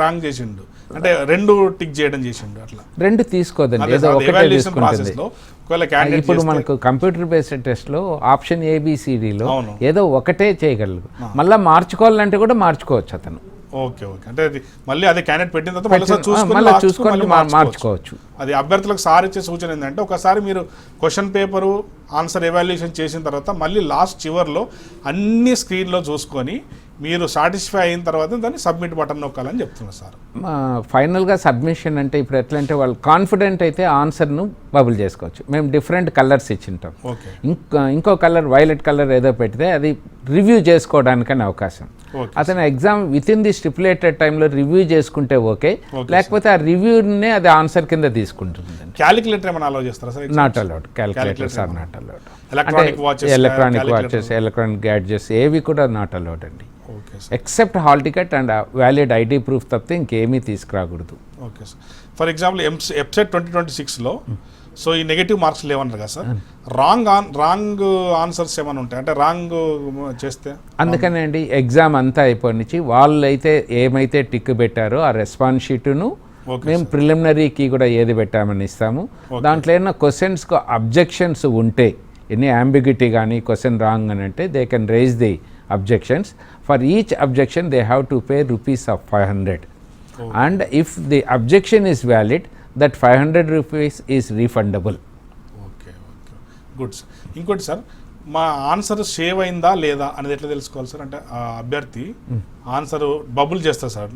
రాంగ్ చేసిండు అంటే 2 టిక్ చేయడం చేసిండు అట్లా 2 తీసుకోదండి, ఏదో ఒకటే ఎవాల్యుయేషన్ తీసుకుంటుంది. ప్రాసెస్ లో ఒకవేళ క్యాండిడేట్ ఇప్పుడు మనకు కంప్యూటర్ బేస్డ్ టెస్ట్లో ఆప్షన్ ఏబిసిడిలో అవును. ఏదో ఒకటే చేయగలరు, మళ్ళీ మార్చుకోవాలంటే కూడా మార్చుకోవచ్చు అతను. ఓకే అంటే అది మళ్ళీ అదే క్యాండిడేట్ పెట్టిన తర్వాత మళ్ళీ మళ్ళీ last కు చూసుకొని మళ్ళీ మార్చుకోవచ్చు. అది అభ్యర్థులకు సార్ ఇచ్చే సూచన ఏంటంటే ఒకసారి మీరు క్వశ్చన్ పేపరు ఆన్సర్ ఎవాల్యుయేషన్ చేసిన తర్వాత మళ్ళీ లాస్ట్ చివర్లో అన్ని స్క్రీన్లో చూసుకొని మీరు సాటిస్ఫై అయిన తర్వాత దాన్ని సబ్మిట్ బటన్ నొక్కాలని చెప్తున్నారు సార్. ఫైనల్గా సబ్మిషన్ అంటే ఇప్పుడు ఎట్లా అంటే వాళ్ళు కాన్ఫిడెంట్ అయితే ఆన్సర్ను బబుల్ చేసుకోవచ్చు. మేము డిఫరెంట్ కలర్స్ ఇచ్చింటాం, ఓకే ఇంకో కలర్ వైలెట్ కలర్ ఏదో పెడితే అది రివ్యూ చేసుకోవడానికని అవకాశం. ఓకే అతను exam with in the stipulated టైంలో రివ్యూ చేసుకుంటే ఓకే, లేకపోతే ఆ రివ్యూనే అది ఆన్సర్ కింద తీసుకుంటుంది. క్యాలిక్యులేటర్ ఏమైనా అలౌ చేస్తారా sir? Not allowed, calculators are not allowed. Electronic watches, electronic gadgets ఏవి కూడా నాట్ అలౌడ్ అండి, okay sir. Except hall ticket and valid ID proof తప్పితే ఇంకేమీ తీసుకురాకూడదు. Okay sir. For example EAPCET 2026లో సో ఈ నెగటివ్ మార్క్స్ లేవన్నారు కదా సార్, రాంగ్ ఆన్సర్స్ ఏమైనా ఉంటాయి అంటే రాంగ్ చేస్తే? అందుకనే అండి ఎగ్జామ్ అంతా అయిపోయి నుంచి వాళ్ళైతే ఏమైతే టిక్ పెట్టారో ఆ రెస్పాన్స్ షీటును మేము ప్రిలిమినరీకి కూడా ఏది పెట్టామని ఇస్తాము. దాంట్లో ఏమైనా క్వశ్చన్స్కు అబ్జెక్షన్స్ ఉంటే, ఎన్ని అంబిగ్యూటీ కానీ క్వశ్చన్ రాంగ్ అని అంటే they can raise the objections. For each objection they have to pay ₹500 and if the objection is valid that ₹500 is refundable. Okay good sir. ఇంకోటి సార్, మా ఆన్సర్ సేవ్ అయిందా లేదా అనేది ఎట్లా తెలుసుకోవాలి సార్? అంటే ఆ అభ్యర్థి ఆన్సర్ బబుల్ చేస్తాడు సార్,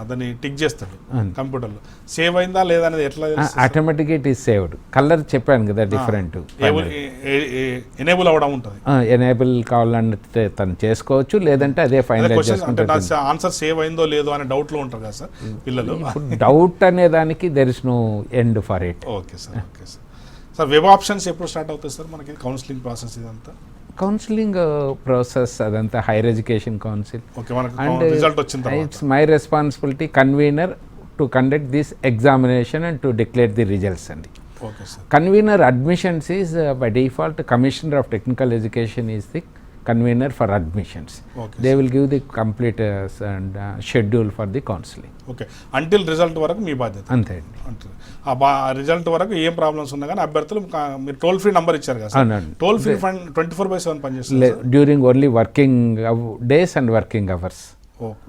దాన్ని టిక్ చేస్తాడు కంప్యూటర్లో, సేవ్ అయిందా లేదా అనేది ఎట్లా తెలుస్తుంది? ఆటోమేటిక్గా ఇట్ ఈస్ సేవ్డ్. కలర్ చెప్పాను కదా డిఫరెంట్, ఎనేబుల్ అవ్వడం ఉంటుంది. ఎనేబుల్ కావాలంటే తను చేసుకోవచ్చు, లేదంటే అదే ఫైనలైజ్ అంటే చేసుకుంటే. నా ఆన్సర్ సేవ్ అయిందో లేదో అనే డౌట్లో ఉంటారు కదా సార్ పిల్లలు. డౌట్ అనే దానికి there is no end for it. Okay sir. Okay sir. Sir web options ఎప్పుడు స్టార్ట్ అవుతాయి సార్ మనకి కౌన్సిలింగ్ ప్రాసెస్ ఇదంతా? కౌన్సిలింగ్ ప్రాసెస్ అదంతా హైయర్ ఎడ్యుకేషన్ కౌన్సిల్. ఓకే, మనకు అండ్ రిజల్ట్ వచ్చిన తర్వాత it's my responsibility convener to conduct this examination and to declare the results అండి. Okay sir. Convener admissions is by default Commissioner of Technical Education is the convener for admissions. Okay, they will give the complete and schedule for the counseling. Okay, until result వరకు మీ బాధ్యత. అంతే అండి. అంటే ఆ result వరకు ఏం problems ఉన్నా కానీ అభ్యర్థులు మీరు టోల్ ఫ్రీ నంబర్ ఇచ్చారు కదా సార్, అవునండి. టోల్ ఫ్రీ ఫండ్ 24/7 పనిచేస్తుంది during only working days and working hours.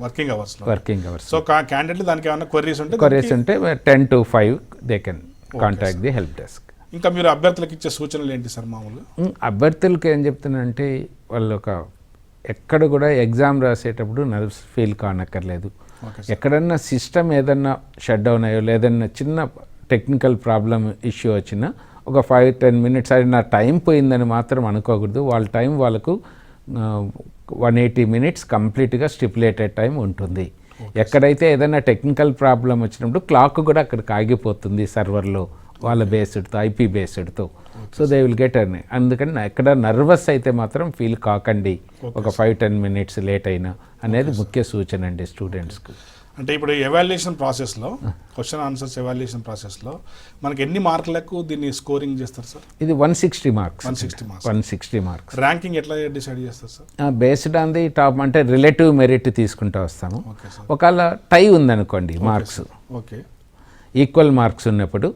Working hours. Working hours. So candidate దానికి ఏమైనా క్వరీస్ ఉంటే 10 to 5 they can contact the help desk. ఇంకా మీరు అభ్యర్థులకు ఇచ్చే సూచనలు ఏంటి సార్ మామూలుగా? అభ్యర్థులకు ఏం చెప్తున్నానంటే వాళ్ళు ఎక్కడ కూడా ఎగ్జామ్ రాసేటప్పుడు నర్వ్స్ ఫీల్ కానక్కర్లేదు. ఎక్కడన్నా సిస్టమ్ ఏదన్నా షట్ డౌన్ అయ్యో లేదన్నా చిన్న టెక్నికల్ ప్రాబ్లం ఇష్యూ వచ్చినా ఒక 5-10 minutes అది నా టైం పోయిందని మాత్రం అనుకోకూడదు. వాళ్ళ టైం వాళ్ళకు 180 minutes కంప్లీట్గా స్టిపులేటెడ్ టైం ఉంటుంది. ఎక్కడైతే ఏదైనా టెక్నికల్ ప్రాబ్లం వచ్చినప్పుడు క్లాక్ కూడా అక్కడికి ఆగిపోతుంది సర్వర్లో, వాళ్ళ బేస్డ్తో ఐపీ బేస్డ్తో. సో దే విల్ గెట్ అని. అందుకని ఎక్కడ నర్వస్ అయితే మాత్రం ఫీల్ కాకండి ఒక 5-10 minutes లేట్ అయినా అనేది ముఖ్య సూచన అండి స్టూడెంట్స్కి. అంటే ఇప్పుడు ఎవాల్యుయేషన్ ప్రాసెస్లో క్వశ్చన్ ఆన్సర్స్ ఎవాల్యుయేషన్ ప్రాసెస్లో మనకి ఎన్ని మార్కులకు దీన్ని స్కోరింగ్ చేస్తారు సార్? ఇది 160 మార్క్స్. 160 మార్క్స్. ర్యాంకింగ్ ఎట్లా డిసైడ్ చేస్తారు sir? Based on the top అంటే రిలేటివ్ మెరిట్ తీసుకుంటూ వస్తాము. ఒకవేళ టై ఉందనుకోండి మార్క్స్, ఓకే, ఈక్వల్ మార్క్స్ ఉన్నప్పుడు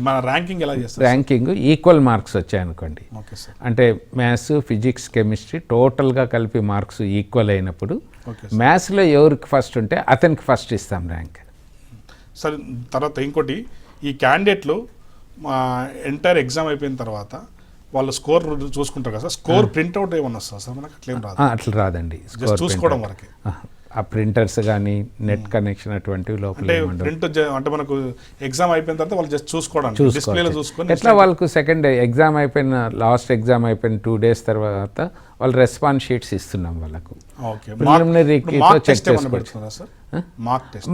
మన ర్యాంకింగ్ ఎలా చేస్తారు? ర్యాంకింగ్ ఈక్వల్ మార్క్స్ వచ్చాయనుకోండి, అంటే మ్యాథ్స్ ఫిజిక్స్ కెమిస్ట్రీ టోటల్గా కలిపి మార్క్స్ ఈక్వల్ అయినప్పుడు మ్యాథ్స్లో ఎవరికి ఫస్ట్ ఉంటే అతనికి ఫస్ట్ ఇస్తాం ర్యాంక్. సరే, తర్వాత ఇంకోటి, ఈ క్యాండిడేట్లు ఎంటైర్ ఎగ్జామ్ అయిపోయిన తర్వాత వాళ్ళు స్కోర్ చూసుకుంటారు కదా సార్, స్కోర్ ప్రింట్అవుట్ ఏమన్నా వస్తుంది సార్ మనకు? అట్లేం రాదు? అట్లా రాదండి, చూసుకోవడం వరకే. ఆ ప్రింటర్స్ కానీ నెట్ కనెక్షన్ అటువంటివి లోపల ప్రింట్ అంటే మనకు ఎగ్జామ్ అయిపోయిన తర్వాత వాళ్ళు జస్ట్ చూసుకోవడానికి డిస్ప్లేలో చూసుకొని ఎట్లా వాళ్ళకు సెకండ్ ఎగ్జామ్ అయిపోయిన లాస్ట్ ఎగ్జామ్ అయిపోయిన 2 days తర్వాత వాళ్ళు రెస్పాన్స్ షీట్స్ ఇస్తున్నాం వాళ్ళకు.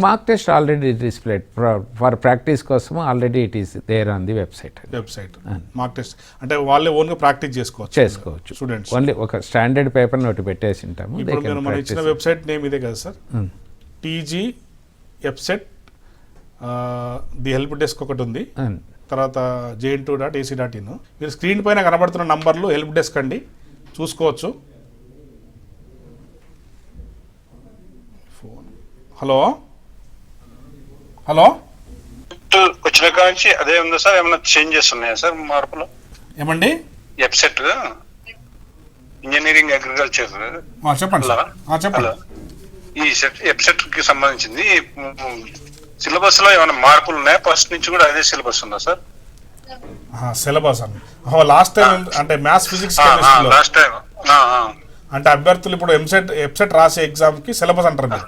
Mock test already displayed for practice కోసం already it is there on the website. Mock test అంటే వాళ్ళే ఓన్గా ప్రాక్టీస్ చేసుకోవచ్చు స్టూడెంట్స్. ఓన్లీ ఒక స్టాండర్డ్ పేపర్ నోటి పెట్టేసి ఉంటాము. ఇప్పుడు మనం ఇచ్చిన వెబ్సైట్ నేమ్ ఇదే కదా sir, TG EPSET the help desk ఒకటి ఉంది, అవును. తర్వాత jn2.ac.in. మీరు స్క్రీన్ పైన కనబడుతున్న నంబర్లు హెల్ప్ డెస్క్ అండి, చూసుకోవచ్చు. హలో హలో వచ్చిన కాంచి అదే ఉందా సార్? ఏమైనా చేంజెస్ ఉన్నాయా సార్, మార్పులు? ఏమండి? వెబ్సైట్ ఇంజనీరింగ్ అగ్రికల్చర్ చెప్పండి సార్. చెప్పండి. ఈ వెబ్సైట్ కి సంబంధించింది సిలబస్ లో ఏమైనా మార్పులు ఉన్నాయా? ఫస్ట్ నుంచి కూడా అదే సిలబస్ ఉందా సార్? సిలబస్ అండి లాస్ట్ టైం అంటే మ్యాథ్స్ ఫిజిక్స్ లాస్ట్ టైం అంటే అభ్యర్థులు ఇప్పుడు వెబ్సైట్ రాసే ఎగ్జామ్ కి సిలబస్ అంటారు మీరు.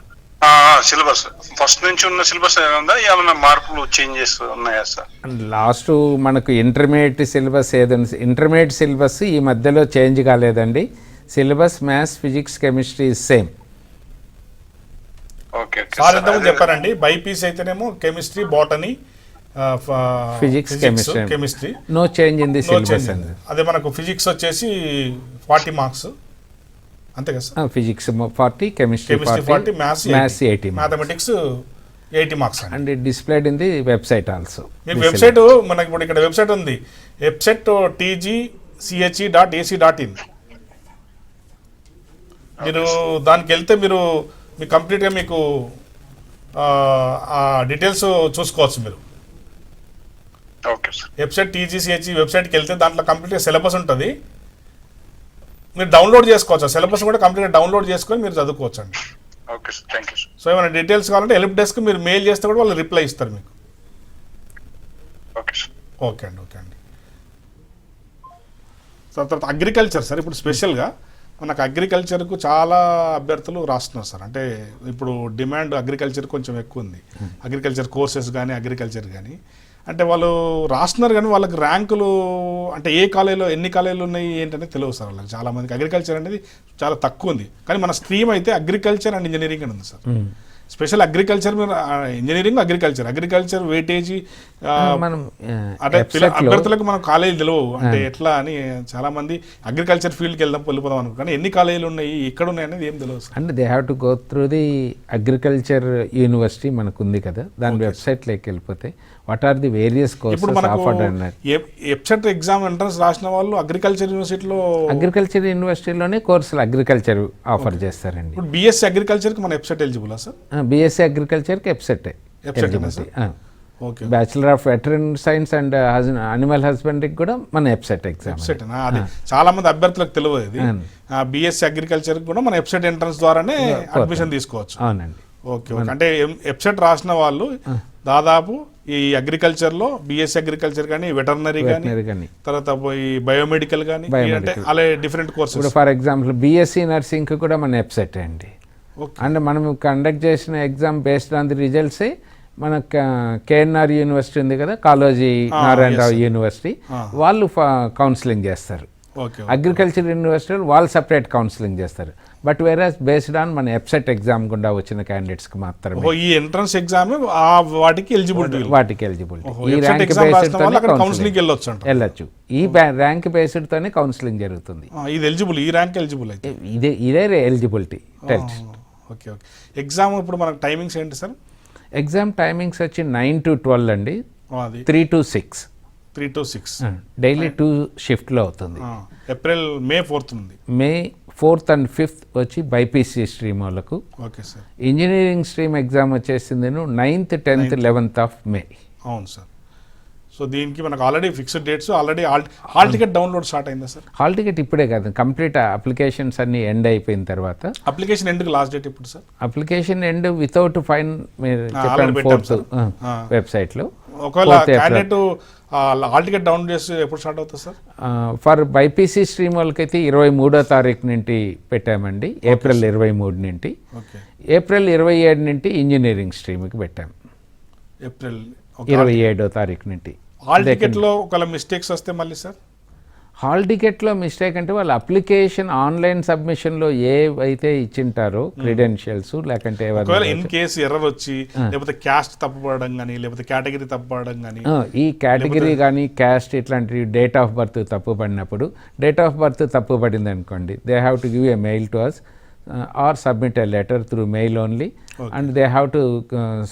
సిలబస్ ఫస్ట్ నుంచి ఉన్న సిలబస్ ఏమైనా ఏమైనా మార్పులు చేంజెస్ ఉన్నాయా సార్? లాస్ట్ మనకు ఇంటర్మీడియట్ సిలబస్ ఏదైనా ఇంటర్మీడియట్ సిలబస్ ఈ మధ్యలో చేంజ్ కాలేదండి. Syllabus maths physics chemistry same. Okay sir ఇంతకుముందు చెప్పారండి, బైపీసీ అయితేనేమో chemistry, botany, physics chemistry no change in the syllabus అండి. అదే మనకు ఫిజిక్స్ వచ్చేసి 40 మార్క్స్ అంతే కదా sir? Physics 40, chemistry 40, maths 80, mathematics 80 marks and it displayed in the website also. మీకు వెబ్సైట్ మనకి ఇప్పుడు ఇక్కడ వెబ్సైట్ ఉంది, వెబ్సైట్ tgche.ac.in. మీరు దానికి వెళ్తే మీరు కంప్లీట్గా మీకు డీటెయిల్స్ చూసుకోవచ్చు. మీరు ఓకే సార్. వెబ్సైట్ TGCHE వెబ్సైట్కి వెళ్తే దాంట్లో కంప్లీట్గా సిలబస్ ఉంటుంది, మీరు డౌన్లోడ్ చేసుకోవచ్చు. సిలబస్ కూడా కంప్లీట్గా డౌన్లోడ్ చేసుకొని మీరు చదువుకోవచ్చు అండి. Okay sir, thank you sir. So ఏమైనా డీటెయిల్స్ కావాలంటే హెల్ప్ డెస్క్ మీరు మెయిల్ చేస్తే కూడా వాళ్ళు రిప్లై ఇస్తారు మీకు. Okay sir. ఓకే అండి. సార్ తర్వాత అగ్రికల్చర్ సార్, ఇప్పుడు స్పెషల్గా మనకు అగ్రికల్చర్కు చాలా అభ్యర్థులు రాస్తున్నారు సార్. అంటే ఇప్పుడు డిమాండ్ అగ్రికల్చర్ కొంచెం ఎక్కువ ఉంది, అగ్రికల్చర్ కోర్సెస్ కానీ అగ్రికల్చర్ కానీ. అంటే వాళ్ళు రాస్తున్నారు కానీ వాళ్ళకి ర్యాంకులు అంటే ఏ కాలేజీలో ఎన్ని కాలేజీలు ఉన్నాయి ఏంటనే తెలియదు సార్ వాళ్ళకి. చాలా మందికి అగ్రికల్చర్ అనేది చాలా తక్కువ ఉంది, కానీ మన స్ట్రీమ్ అయితే అగ్రికల్చర్ అండ్ ఇంజనీరింగ్ అని ఉంది సార్. స్పెషల్ అగ్రికల్చర్ మీరు ఇంజనీరింగ్ అగ్రికల్చర్ వెయిటేజీ అంటే అభ్యర్థులకు మనం కాలేజీలు తెలియవు అంటే ఎట్లా అని చాలా మంది అగ్రికల్చర్ ఫీల్డ్కి వెళ్ళిపోదాం అనుకో, కానీ ఎన్ని కాలేజీలు ఉన్నాయి ఎక్కడ ఉన్నాయి అనేది ఏం తెలియదు sir. And they have to go through the agriculture university మనకు ఉంది కదా, దాని వెబ్సైట్లోకి వెళ్ళిపోతే what are the various courses offered అన్నారు. వెబ్సైట్ ఎగ్జామ్ ఎంట్రన్స్ రాసిన వాళ్ళు అగ్రికల్చర్ యూనివర్సిటీలోనే కోర్సులు అగ్రికల్చర్ ఆఫర్ చేస్తారండి. ఇప్పుడు బీఎస్సీ అగ్రికల్చర్కి మన వెబ్సైట్ ఎలిజిబుల్ సార్? బీఎస్సీ అగ్రికల్చర్కి website okay. Bachelor of veteran science and animal హస్బెండరీకి కూడా మన వెబ్సైట్ ఎగ్జామ్. వెబ్సైట్ అది చాలా మంది అభ్యర్థులకు తెలియదు. ఇది బీఎస్సీ అగ్రికల్చర్కి కూడా మన వెబ్సైట్ ఎంట్రన్స్ ద్వారానే అడ్మిషన్ తీసుకోవచ్చు. అవునండి. ఓకే. అంటే వెబ్సైట్ రాసిన వాళ్ళు దాదాపు ఈ అగ్రికల్చర్లో బీఎస్సీ అగ్రికల్చర్ కానీ వెటర్నరీ కానీ తర్వాత పోయి బయోమెడికల్ కానీ అంటే అలా డిఫరెంట్ కోర్సెస్. ఇప్పుడు ఫర్ ఎగ్జాంపుల్ బీఎస్సీ నర్సింగ్ కూడా మన వెబ్సైట్ అండి. అండ్ మనం కండక్ట్ చేసిన ఎగ్జామ్ బేస్డ్ ఆన్ ది రిజల్ట్సే మన కేఎన్ఆర్ యూనివర్సిటీ ఉంది కదా, కాళోజీ నారాయణరావు యూనివర్సిటీ, వాళ్ళు కౌన్సిలింగ్ చేస్తారు. అగ్రికల్చర్ యూనివర్సిటీ వాళ్ళు సపరేట్ కౌన్సిలింగ్ చేస్తారు. బట్ వేరాస్ బేస్డ్ ఆన్ మన వెబ్సైట్ ఎగ్జామ్ గుండా వచ్చిన క్యాండిడేట్స్కి మాత్రమే ఈ ఎంట్రన్స్ ఎగ్జామ్ వాటికి ఎలిజిబిలిటీ. ఈ ర్యాంక్ బేస్డ్ కౌన్సిలింగ్ వెళ్ళొచ్చు. ఈ ర్యాంక్ బేస్డ్ తోనే కౌన్సిలింగ్ జరుగుతుంది. ఇది ఎలిజిబుల్, ఈ ర్యాంక్ ఎలిజిబుల్ అయితే ఇదే ఎలిజిబిలిటీ టెస్ట్. ఓకే. ఎగ్జామ్ ఇప్పుడు మనకు టైమింగ్స్ ఏంటి సార్? ఎగ్జామ్ టైమింగ్స్ వచ్చి 9 to 12 అండి, 3 to 6. డైలీ 2 షిఫ్ట్లో అవుతుంది. May 4th ఉంది. May 4th and 5th వచ్చి బైపీసీ స్ట్రీమ్ వాళ్ళకు. Okay sir. Engineering stream exam వచ్చేసింది 9th, 10th, 11th of May. అవును సార్. సో దీనికి మనకు already fixed dates, already hall ticket download start అయిందా సార్? హాల్ టికెట్ ఇప్పుడే కాదు, కంప్లీట్ అప్లికేషన్స్ అన్ని ఎండ్ అయిపోయిన తర్వాత. అప్లికేషన్ ఎండ్కి లాస్ట్ డేట్ ఎప్పుడు sir? Application end without fine మీరు చెప్పండి 4th వెబ్సైట్లో. ఒకవేళ క్యాండిడేట్ హాల్ టికెట్ డౌన్లోడ్ చేసి ఎప్పుడు స్టార్ట్ అవుతుంది సార్? ఫర్ బైపీసీ స్ట్రీమ్ వాళ్ళకైతే 23వ తారీఖు నుండి పెట్టామండి, ఏప్రిల్ 23 నుండి. ఏప్రిల్ 27 నుండి ఇంజనీరింగ్ స్ట్రీమ్కి పెట్టాము, ఏప్రిల్ 27వ తారీఖు నుండి. హాల్ టికెట్లో ఒకవేళ మిస్టేక్స్ వస్తే మళ్ళీ సార్? హాల్ టికెట్లో మిస్టేక్ అంటే వాళ్ళ అప్లికేషన్ ఆన్లైన్ సబ్మిషన్లో ఏవైతే ఇచ్చింటారో క్రెడెన్షియల్స్ లేకంటే ఇన్ కేసు ఎర్రర్ వచ్చి లేకపోతే క్యాస్ట్ తప్పుపడడం కానీ లేకపోతే కేటగిరీ తప్పుపడడం కానీ, ఈ కేటగిరీ కానీ క్యాస్ట్ ఇట్లాంటి డేట్ ఆఫ్ బర్త్ తప్పుపడినప్పుడు, డేట్ ఆఫ్ బర్త్ తప్పుపడింది అనుకోండి, they have to give a mail to us or submit a letter through mail only, and they have to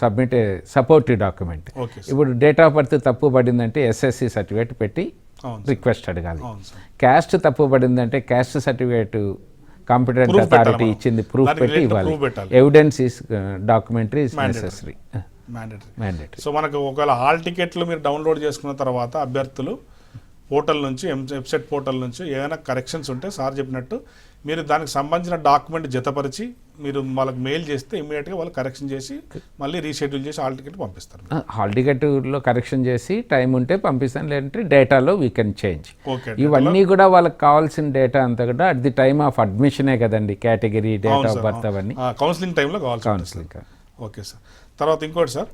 submit a supportive document. Okay sir. ఇప్పుడు date of birth తప్పు పడిందంటే SSC certificate పెట్టి అవును request అడగాలి. అవును sir. Caste తప్పు పడిందంటే caste certificate competent Proof authority పెట్టాలి మనం. ఇచ్చింది ప్రూఫ్ దానికి పెట్టి related ఇవ్వాలి. proof పెట్టాలి. Evidence is documentary is Mandatory. Necessary mandatory. Mandatory. So మనకు ఒకవేళ హాల్ టికెట్లు మీరు డౌన్లోడ్ చేసుకున్న తర్వాత అభ్యర్థులు పోర్టల్ నుంచి వెబ్సైట్ పోర్టల్ నుంచి ఏదైనా కరెక్షన్స్ ఉంటే సార్ చెప్పినట్టు మీరు దానికి సంబంధించిన డాక్యుమెంట్ జతపరిచి మీరు వాళ్ళకి మెయిల్ చేస్తే ఇమీడియట్గా వాళ్ళు కరెక్షన్ చేసి మళ్ళీ రీషెడ్యూల్ చేసి హాల్ టికెట్ పంపిస్తారు. హాల్ టికెట్లో కరెక్షన్ చేసి టైం ఉంటే పంపిస్తాను, లేదంటే డేటాలో వీ కెన్ చేంజ్. ఓకే. ఇవన్నీ కూడా వాళ్ళకి కావాల్సిన డేటా అంతా కూడా అట్ ది టైమ్ ఆఫ్ అడ్మిషనే కదండి, కేటగిరీ, డేట్ ఆఫ్ బర్త్ అవన్నీ కౌన్సిలింగ్ టైంలో కావాలి. కౌన్సిలింగ్. Okay sir. తర్వాత ఇంకోటి సార్,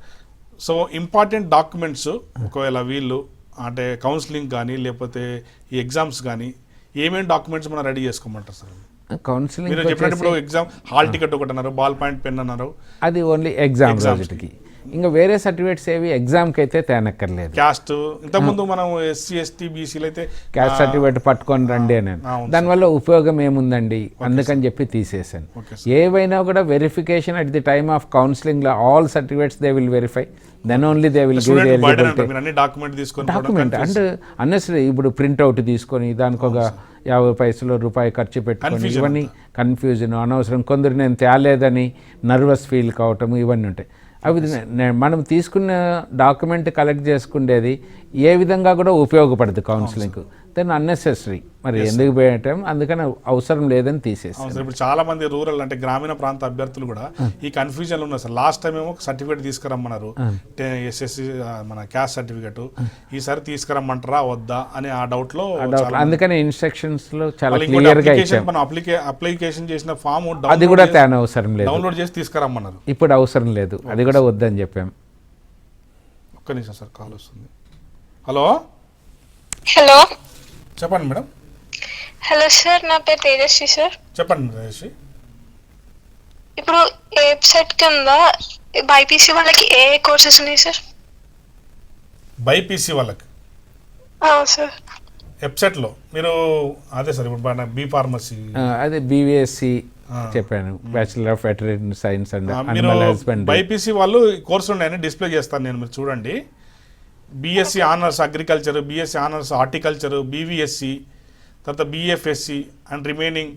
సో ఇంపార్టెంట్ డాక్యుమెంట్స్ ఒకవేళ వీళ్ళు అంటే కౌన్సిలింగ్ కానీ లేకపోతే ఈ ఎగ్జామ్స్ కానీ ఏమేమి డాక్యుమెంట్స్ మనం రెడీ చేసుకోమంటారు సార్? కౌన్సిలింగ్ మీరు చెప్పినట్టు ఇప్పుడు ఎగ్జామ్ హాల్ టికెట్ ఒకటి అన్నారు, బాల్ పాయింట్ పెన్ అన్నారు, అది ఓన్లీ ఎగ్జామ్ రోజుకి. ఇంకా వేరే సర్టిఫికేట్స్ ఏవి ఎగ్జామ్కి అయితే తేనక్కర్లేదు. క్యాస్ట్ ఇంతకుముందు మనం ఎస్సీ ఎస్టీ బీసీలు అయితే క్యాస్ట్ సర్టిఫికేట్ పట్టుకొని రండి అని, దానివల్ల ఉపయోగం ఏముందండి, అందుకని చెప్పి తీసేసాను. ఏవైనా కూడా verification at the time of కౌన్సిలింగ్లో all certificates they will verify, then only they will give the eligibility document. And unnecessary ఇప్పుడు ప్రింట్అవుట్ తీసుకొని దానికి ఒక 50 పైసలు రూపాయి ఖర్చు పెట్టుకొని ఇవన్నీ కన్ఫ్యూజన్ అనవసరం. కొందరు నేను తేలేదని నర్వస్ ఫీల్ కావటం ఇవన్నీ ఉంటాయి. అవి మనం తీసుకున్న డాక్యుమెంట్ కలెక్ట్ చేసుకునేది ఏ విధంగా కూడా ఉపయోగపడదు కౌన్సిలింగ్కు, దెన్ అన్నెసెసరీ. మరి ఎందుకు పెట్టాం, అందుకని అవసరం లేదని తీసేస్తాం. ఇప్పుడు చాలా మంది రూరల్ అంటే గ్రామీణ ప్రాంత అభ్యర్థులు కూడా ఈ కన్ఫ్యూజన్ ఉన్నారు సార్. లాస్ట్ టైం ఏమో సర్టిఫికేట్ తీసుకురమ్మన్నారు, ఎస్ఎస్సి మన క్యాస్ట్ సర్టిఫికేట్, ఈసారి తీసుకురమ్మంటారా వద్దా అని ఆ డౌట్ లో. అందుకని ఇన్స్ట్రక్షన్స్ లో చాలా క్లియర్ గా ఇచ్చాం. మనం అప్లికేషన్ చేసిన ఫామ్ అది కూడా తేన అవసరం లేదు, డౌన్లోడ్ చేసి తీసుకురమ్మన్నారు. ఇప్పుడు అవసరం లేదు, అది కూడా వద్దని చెప్పాం. ఒక్క నిమిషం సార్, కాల్ వస్తుంది. హలో హలో చెప్పండి మేడం. హలో సార్, నా పేరు తేజస్వి సార్. చెప్పండి తేజస్వి. ఇప్పుడు వెబ్సైట్ కింద బైపీసీ వాళ్ళకి ఏ కోర్సెస్ ఉన్నాయి సార్? బైపీసీ వాళ్ళకి సార్ వెబ్సైట్లో మీరు అదే సార్ ఇప్పుడు బీ ఫార్మసీ అదే బీవీఎస్సీ చెప్పాను, bachelor of veterinary science and మీరు అనిమల్ హస్బెండరీ. బైపీసీ వాళ్ళు కోర్సు ఉన్నాయని డిస్ప్లే చేస్తాను నేను, మీరు చూడండి. BSc honours agriculture, BSc honours horticulture, BVSc, తర్వాత BFSc and remaining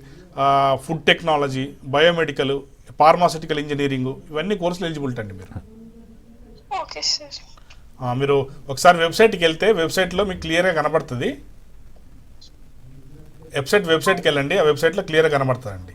food technology, biomedical, pharmaceutical engineering, ఇవన్నీ కోర్సులు ఎలిజిబిలిటీ అండి మీరు. Okay sir. మీరు ఒకసారి వెబ్సైట్కి వెళ్తే వెబ్సైట్లో మీకు క్లియర్గా కనబడుతుంది. వెబ్సైట్కి వెళ్ళండి, ఆ వెబ్సైట్లో క్లియర్గా కనబడుతుందండి.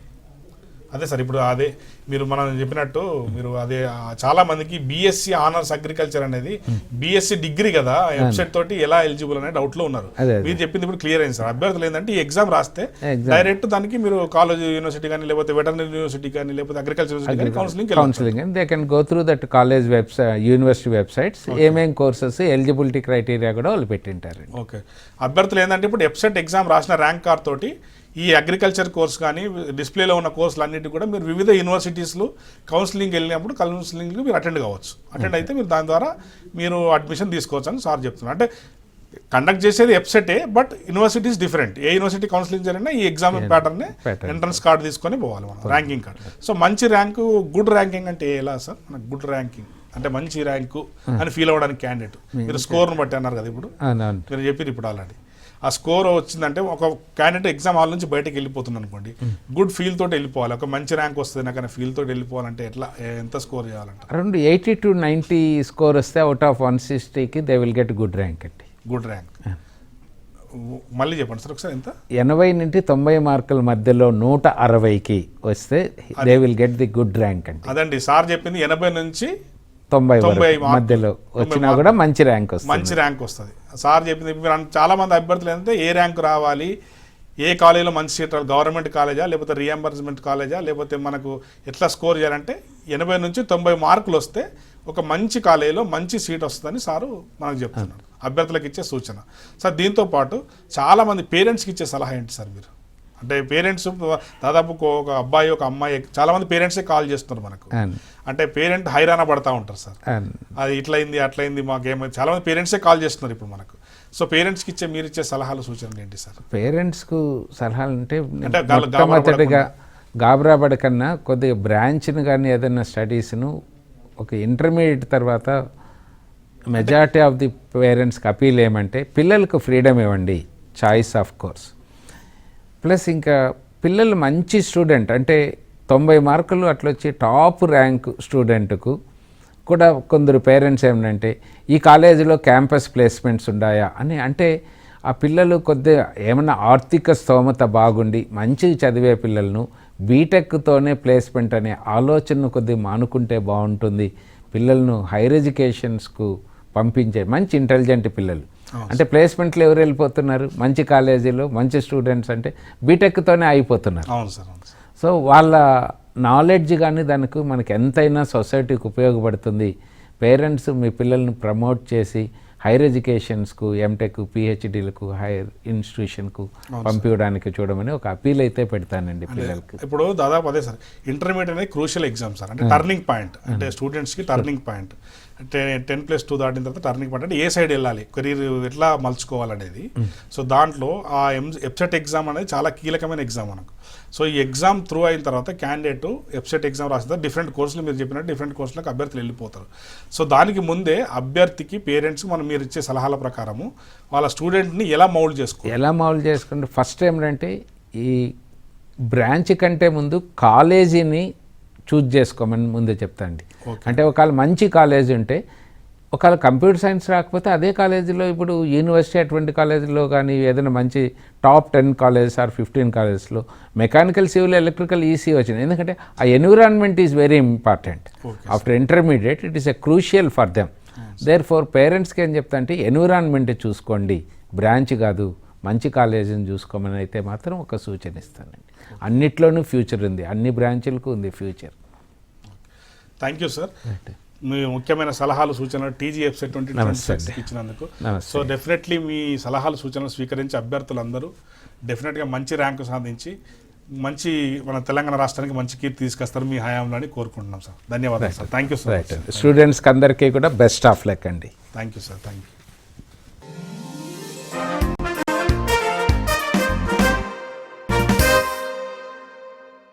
అదే సార్ ఇప్పుడు అదే మీరు మనం చెప్పినట్టు మీరు అదే చాలా మందికి బీఎస్సీ ఆనర్స్ అగ్రికల్చర్ అనేది బీఎస్సీ డిగ్రీ కదా, వెబ్సైట్ తోటి ఎలా ఎలిజిబుల్ అనే డౌట్ లో ఉన్నారు. మీరు చెప్పింది ఇప్పుడు క్లియర్ అయింది సార్. అభ్యర్థులు ఏంటంటే ఈ ఎగ్జామ్ రాస్తే డైరెక్ట్ దానికి మీరు కాలేజ్ యూనివర్సిటీ కానీ లేకపోతే వెటర్నరీ యూనివర్సిటీ కానీ లేకపోతే agriculture university counselling and they can go through that college website university websites ఏమేం కోర్సెస్ ఎలిజిబిలిటీ క్రైటీరియా కూడా వాళ్ళు పెట్టింటారు. ఓకే. అభ్యర్థులు ఏంటంటే ఇప్పుడు వెబ్సైట్ ఎగ్జామ్ రాసిన ర్యాంక్ కార్డ్ తోటి ఈ అగ్రికల్చర్ కోర్స్ కానీ డిస్ప్లేలో ఉన్న కోర్సులు అన్నిటి కూడా మీరు వివిధ యూనివర్సిటీస్లో కౌన్సిలింగ్ వెళ్ళినప్పుడు కౌన్సిలింగ్కి మీరు అటెండ్ కావచ్చు. అటెండ్ అయితే మీరు దాని ద్వారా మీరు అడ్మిషన్ తీసుకోవచ్చు అని సార్ చెప్తున్నారు. అంటే కండక్ట్ చేసేది వెబ్సైటే, బట్ యూనివర్సిటీస్ డిఫరెంట్. ఏ యూనివర్సిటీ కౌన్సిలింగ్ జరిగినా ఈ ఎగ్జామ్ ప్యాటర్నే ఎంట్రన్స్ కార్డు తీసుకొని పోవాలి మనం, ర్యాంకింగ్ కార్డు. సో మంచి ర్యాంకు, గుడ్ ర్యాంకింగ్ అంటే ఎలా సార్? మనకు గుడ్ ర్యాంకింగ్ అంటే మంచి ర్యాంకు అని ఫీల్ అవ్వడానికి క్యాండిడేట్ మీరు స్కోర్ను బట్టి అన్నారు కదా, ఇప్పుడు మీరు చెప్పారు ఇప్పుడు ఆల్రెడీ ఆ స్కోర్ వచ్చిందంటే ఒక క్యాండిడేట్ ఎగ్జామ్ హాల్ నుంచి బయటకు వెళ్ళిపోతుంది అనుకోండి, గుడ్ ఫీల్ తోటి వెళ్ళిపోవాలి. ఒక మంచి ర్యాంక్ వస్తుంది నాకు ఫీల్ తోటి వెళ్ళిపోవాలంటే ఎట్లా, ఎంత స్కోర్ చేయాలంటే? అరౌండ్ 80 to 90 స్కోర్ వస్తే అవుట్ ఆఫ్ 160కి they will get good rank అండి. గుడ్ ర్యాంక్ మళ్ళీ చెప్పండి సార్ ఒకసారి. ఎంత? 80 నుండి 90 మార్కుల మధ్యలో 160కి వస్తే they will get the good rank అండి. అదండి సార్ చెప్పింది. 80 నుంచి 90 మధ్యలో వచ్చినా కూడా మంచి ర్యాంక్ వస్తుంది. మంచి ర్యాంక్ వస్తుంది సార్ చెప్పింది. చాలా మంది అభ్యర్థులు ఏంటంటే ఏ ర్యాంక్ రావాలి, ఏ కాలేజీలో మంచి సీట్ రావాలి, గవర్నమెంట్ కాలేజా లేకపోతే రియంబర్స్మెంట్ కాలేజా లేకపోతే మనకు ఎట్లా స్కోర్ చేయాలంటే 80 నుంచి 90 మార్కులు వస్తే ఒక మంచి కాలేజీలో మంచి సీట్ వస్తుందని సారు మనకు చెప్తున్నారు, అభ్యర్థులకు ఇచ్చే సూచన. సార్ దీంతో పాటు చాలామంది పేరెంట్స్కి ఇచ్చే సలహా ఏంటి సార్ మీరు? అంటే పేరెంట్స్ దాదాపు ఒక అబ్బాయి ఒక అమ్మాయి చాలామంది పేరెంట్సే కాల్ చేస్తున్నారు మనకు. అంటే పేరెంట్ హైరాణ పడతా ఉంటారు సార్, అది ఇట్లయింది అట్లయింది మాకేమైంది, చాలామంది పేరెంట్సే కాల్ చేస్తున్నారు ఇప్పుడు మనకు. సో పేరెంట్స్కి ఇచ్చే మీరు ఇచ్చే సలహాలు సూచనలు ఏంటి సార్? పేరెంట్స్కు సలహాలు అంటే మొట్టమొదటిగా గాబరా పడకన్నా కొద్దిగా బ్రాంచ్ని కానీ ఏదైనా స్టడీస్ను ఒక ఇంటర్మీడియట్ తర్వాత మెజారిటీ ఆఫ్ ది పేరెంట్స్కి అపీల్ ఏమంటే పిల్లలకు ఫ్రీడమ్ ఇవ్వండి, చాయిస్ ఆఫ్ కోర్స్. ప్లస్ ఇంకా పిల్లలు మంచి స్టూడెంట్ అంటే 90 మార్కులు అట్లా వచ్చి టాప్ ర్యాంక్ స్టూడెంట్కు కూడా కొందరు పేరెంట్స్ ఏమంటే ఈ కాలేజీలో క్యాంపస్ ప్లేస్మెంట్స్ ఉన్నాయా అని, అంటే ఆ పిల్లలు కొద్దిగా ఏమన్నా ఆర్థిక స్తోమత బాగుండి మంచిగా చదివే పిల్లలను బీటెక్తోనే ప్లేస్మెంట్ అనే ఆలోచనను కొద్దిగా మానుకుంటే బాగుంటుంది. పిల్లలను హైయర్ ఎడ్యుకేషన్స్కు పంపించే మంచి ఇంటెలిజెంట్ పిల్లలు అంటే ప్లేస్మెంట్లు ఎవరు వెళ్ళిపోతున్నారు, మంచి కాలేజీలో మంచి స్టూడెంట్స్ అంటే బీటెక్తోనే అయిపోతున్నారు. అవును సార్, అవును సార్. సో వాళ్ళ నాలెడ్జ్ కానీ దానికి మనకి ఎంతైనా సొసైటీకి ఉపయోగపడుతుంది. పేరెంట్స్ మీ పిల్లల్ని ప్రమోట్ చేసి హైయర్ ఎడ్యుకేషన్స్కు, ఎంటెక్, పిహెచ్డీలకు, హైయర్ ఇన్స్టిట్యూషన్కు పంపించడానికి చూడమని ఒక అపీల్ అయితే పెడతానండి పిల్లలకి. ఇప్పుడు దాదాపు అదే సార్, ఇంటర్మీడియట్ అనేది క్రూషియల్ ఎగ్జామ్ సార్, అంటే టర్నింగ్ పాయింట్, అంటే స్టూడెంట్స్కి టర్నింగ్ పాయింట్. అంటే 10+2 దాటిన తర్వాత టర్నింగ్ పాయింట్ అంటే ఏ సైడ్ వెళ్ళాలి, కెరీర్ ఎట్లా మలుచుకోవాలనేది. సో దాంట్లో ఆ ఎప్సెట్ ఎగ్జామ్ అనేది చాలా కీలకమైన ఎగ్జామ్ మనకు. సో ఈ ఎగ్జామ్ త్రూ అయిన తర్వాత క్యాండిడేట్ ఎప్సెట్ ఎగ్జామ్ రాసిన తర్వాత డిఫరెంట్ కోర్సులు మీరు చెప్పినట్టు డిఫరెంట్ కోర్సులకు అభ్యర్థులు వెళ్ళిపోతారు. సో దానికి ముందే అభ్యర్థికి పేరెంట్స్కి మీరు ఇచ్చే సలహాల ప్రకారము వాళ్ళ స్టూడెంట్ని ఎలా మౌల్డ్ చేసుకుంటే ఫస్ట్ ఏమిటంటే ఈ బ్రాంచ్ కంటే ముందు కాలేజీని చూజ్ చేసుకోమని ముందే చెప్తా అండి. అంటే ఒకవేళ మంచి కాలేజీ ఉంటే, ఒకవేళ కంప్యూటర్ సైన్స్ రాకపోతే అదే కాలేజీలో ఇప్పుడు యూనివర్సిటీ అటువంటి కాలేజీలో కానీ ఏదైనా మంచి టాప్ 10 కాలేజెస్ ఆర్ 15 కాలేజెస్లో మెకానికల్, సివిల్, ఎలక్ట్రికల్, ఈసీ వచ్చింది. ఎందుకంటే ఆ environment is very important. After intermediate it is a crucial for them. Therefore పేరెంట్స్కి ఏం చెప్తా అంటే ఎన్విరాన్మెంట్ చూసుకోండి, బ్రాంచ్ కాదు, మంచి కాలేజీని చూసుకోమని అయితే మాత్రం ఒక సూచన ఇస్తానండి. అన్నిట్లోనూ ఫ్యూచర్ ఉంది, అన్ని బ్రాంచులకు ఉంది ఫ్యూచర్. థ్యాంక్ యూ సార్, మీ ముఖ్యమైన సలహాలు సూచనలు టీజీ ఎప్సెట్ 2026 ఇచ్చినందుకు. సో డెఫినెట్లీ మీ సలహాలు సూచనలు స్వీకరించి అభ్యర్థులందరూ డెఫినెట్గా మంచి ర్యాంకు సాధించి మంచి మన తెలంగాణ రాష్ట్రానికి మంచి కీర్తి తీసుకొస్తారు మీ హయాంలో అని కోరుకుంటున్నాం సార్. ధన్యవాదాలు సార్. Thank you sir. స్టూడెంట్స్కి అందరికీ కూడా బెస్ట్ ఆఫ్ లక్ అండి. Thank you sir. Thank you.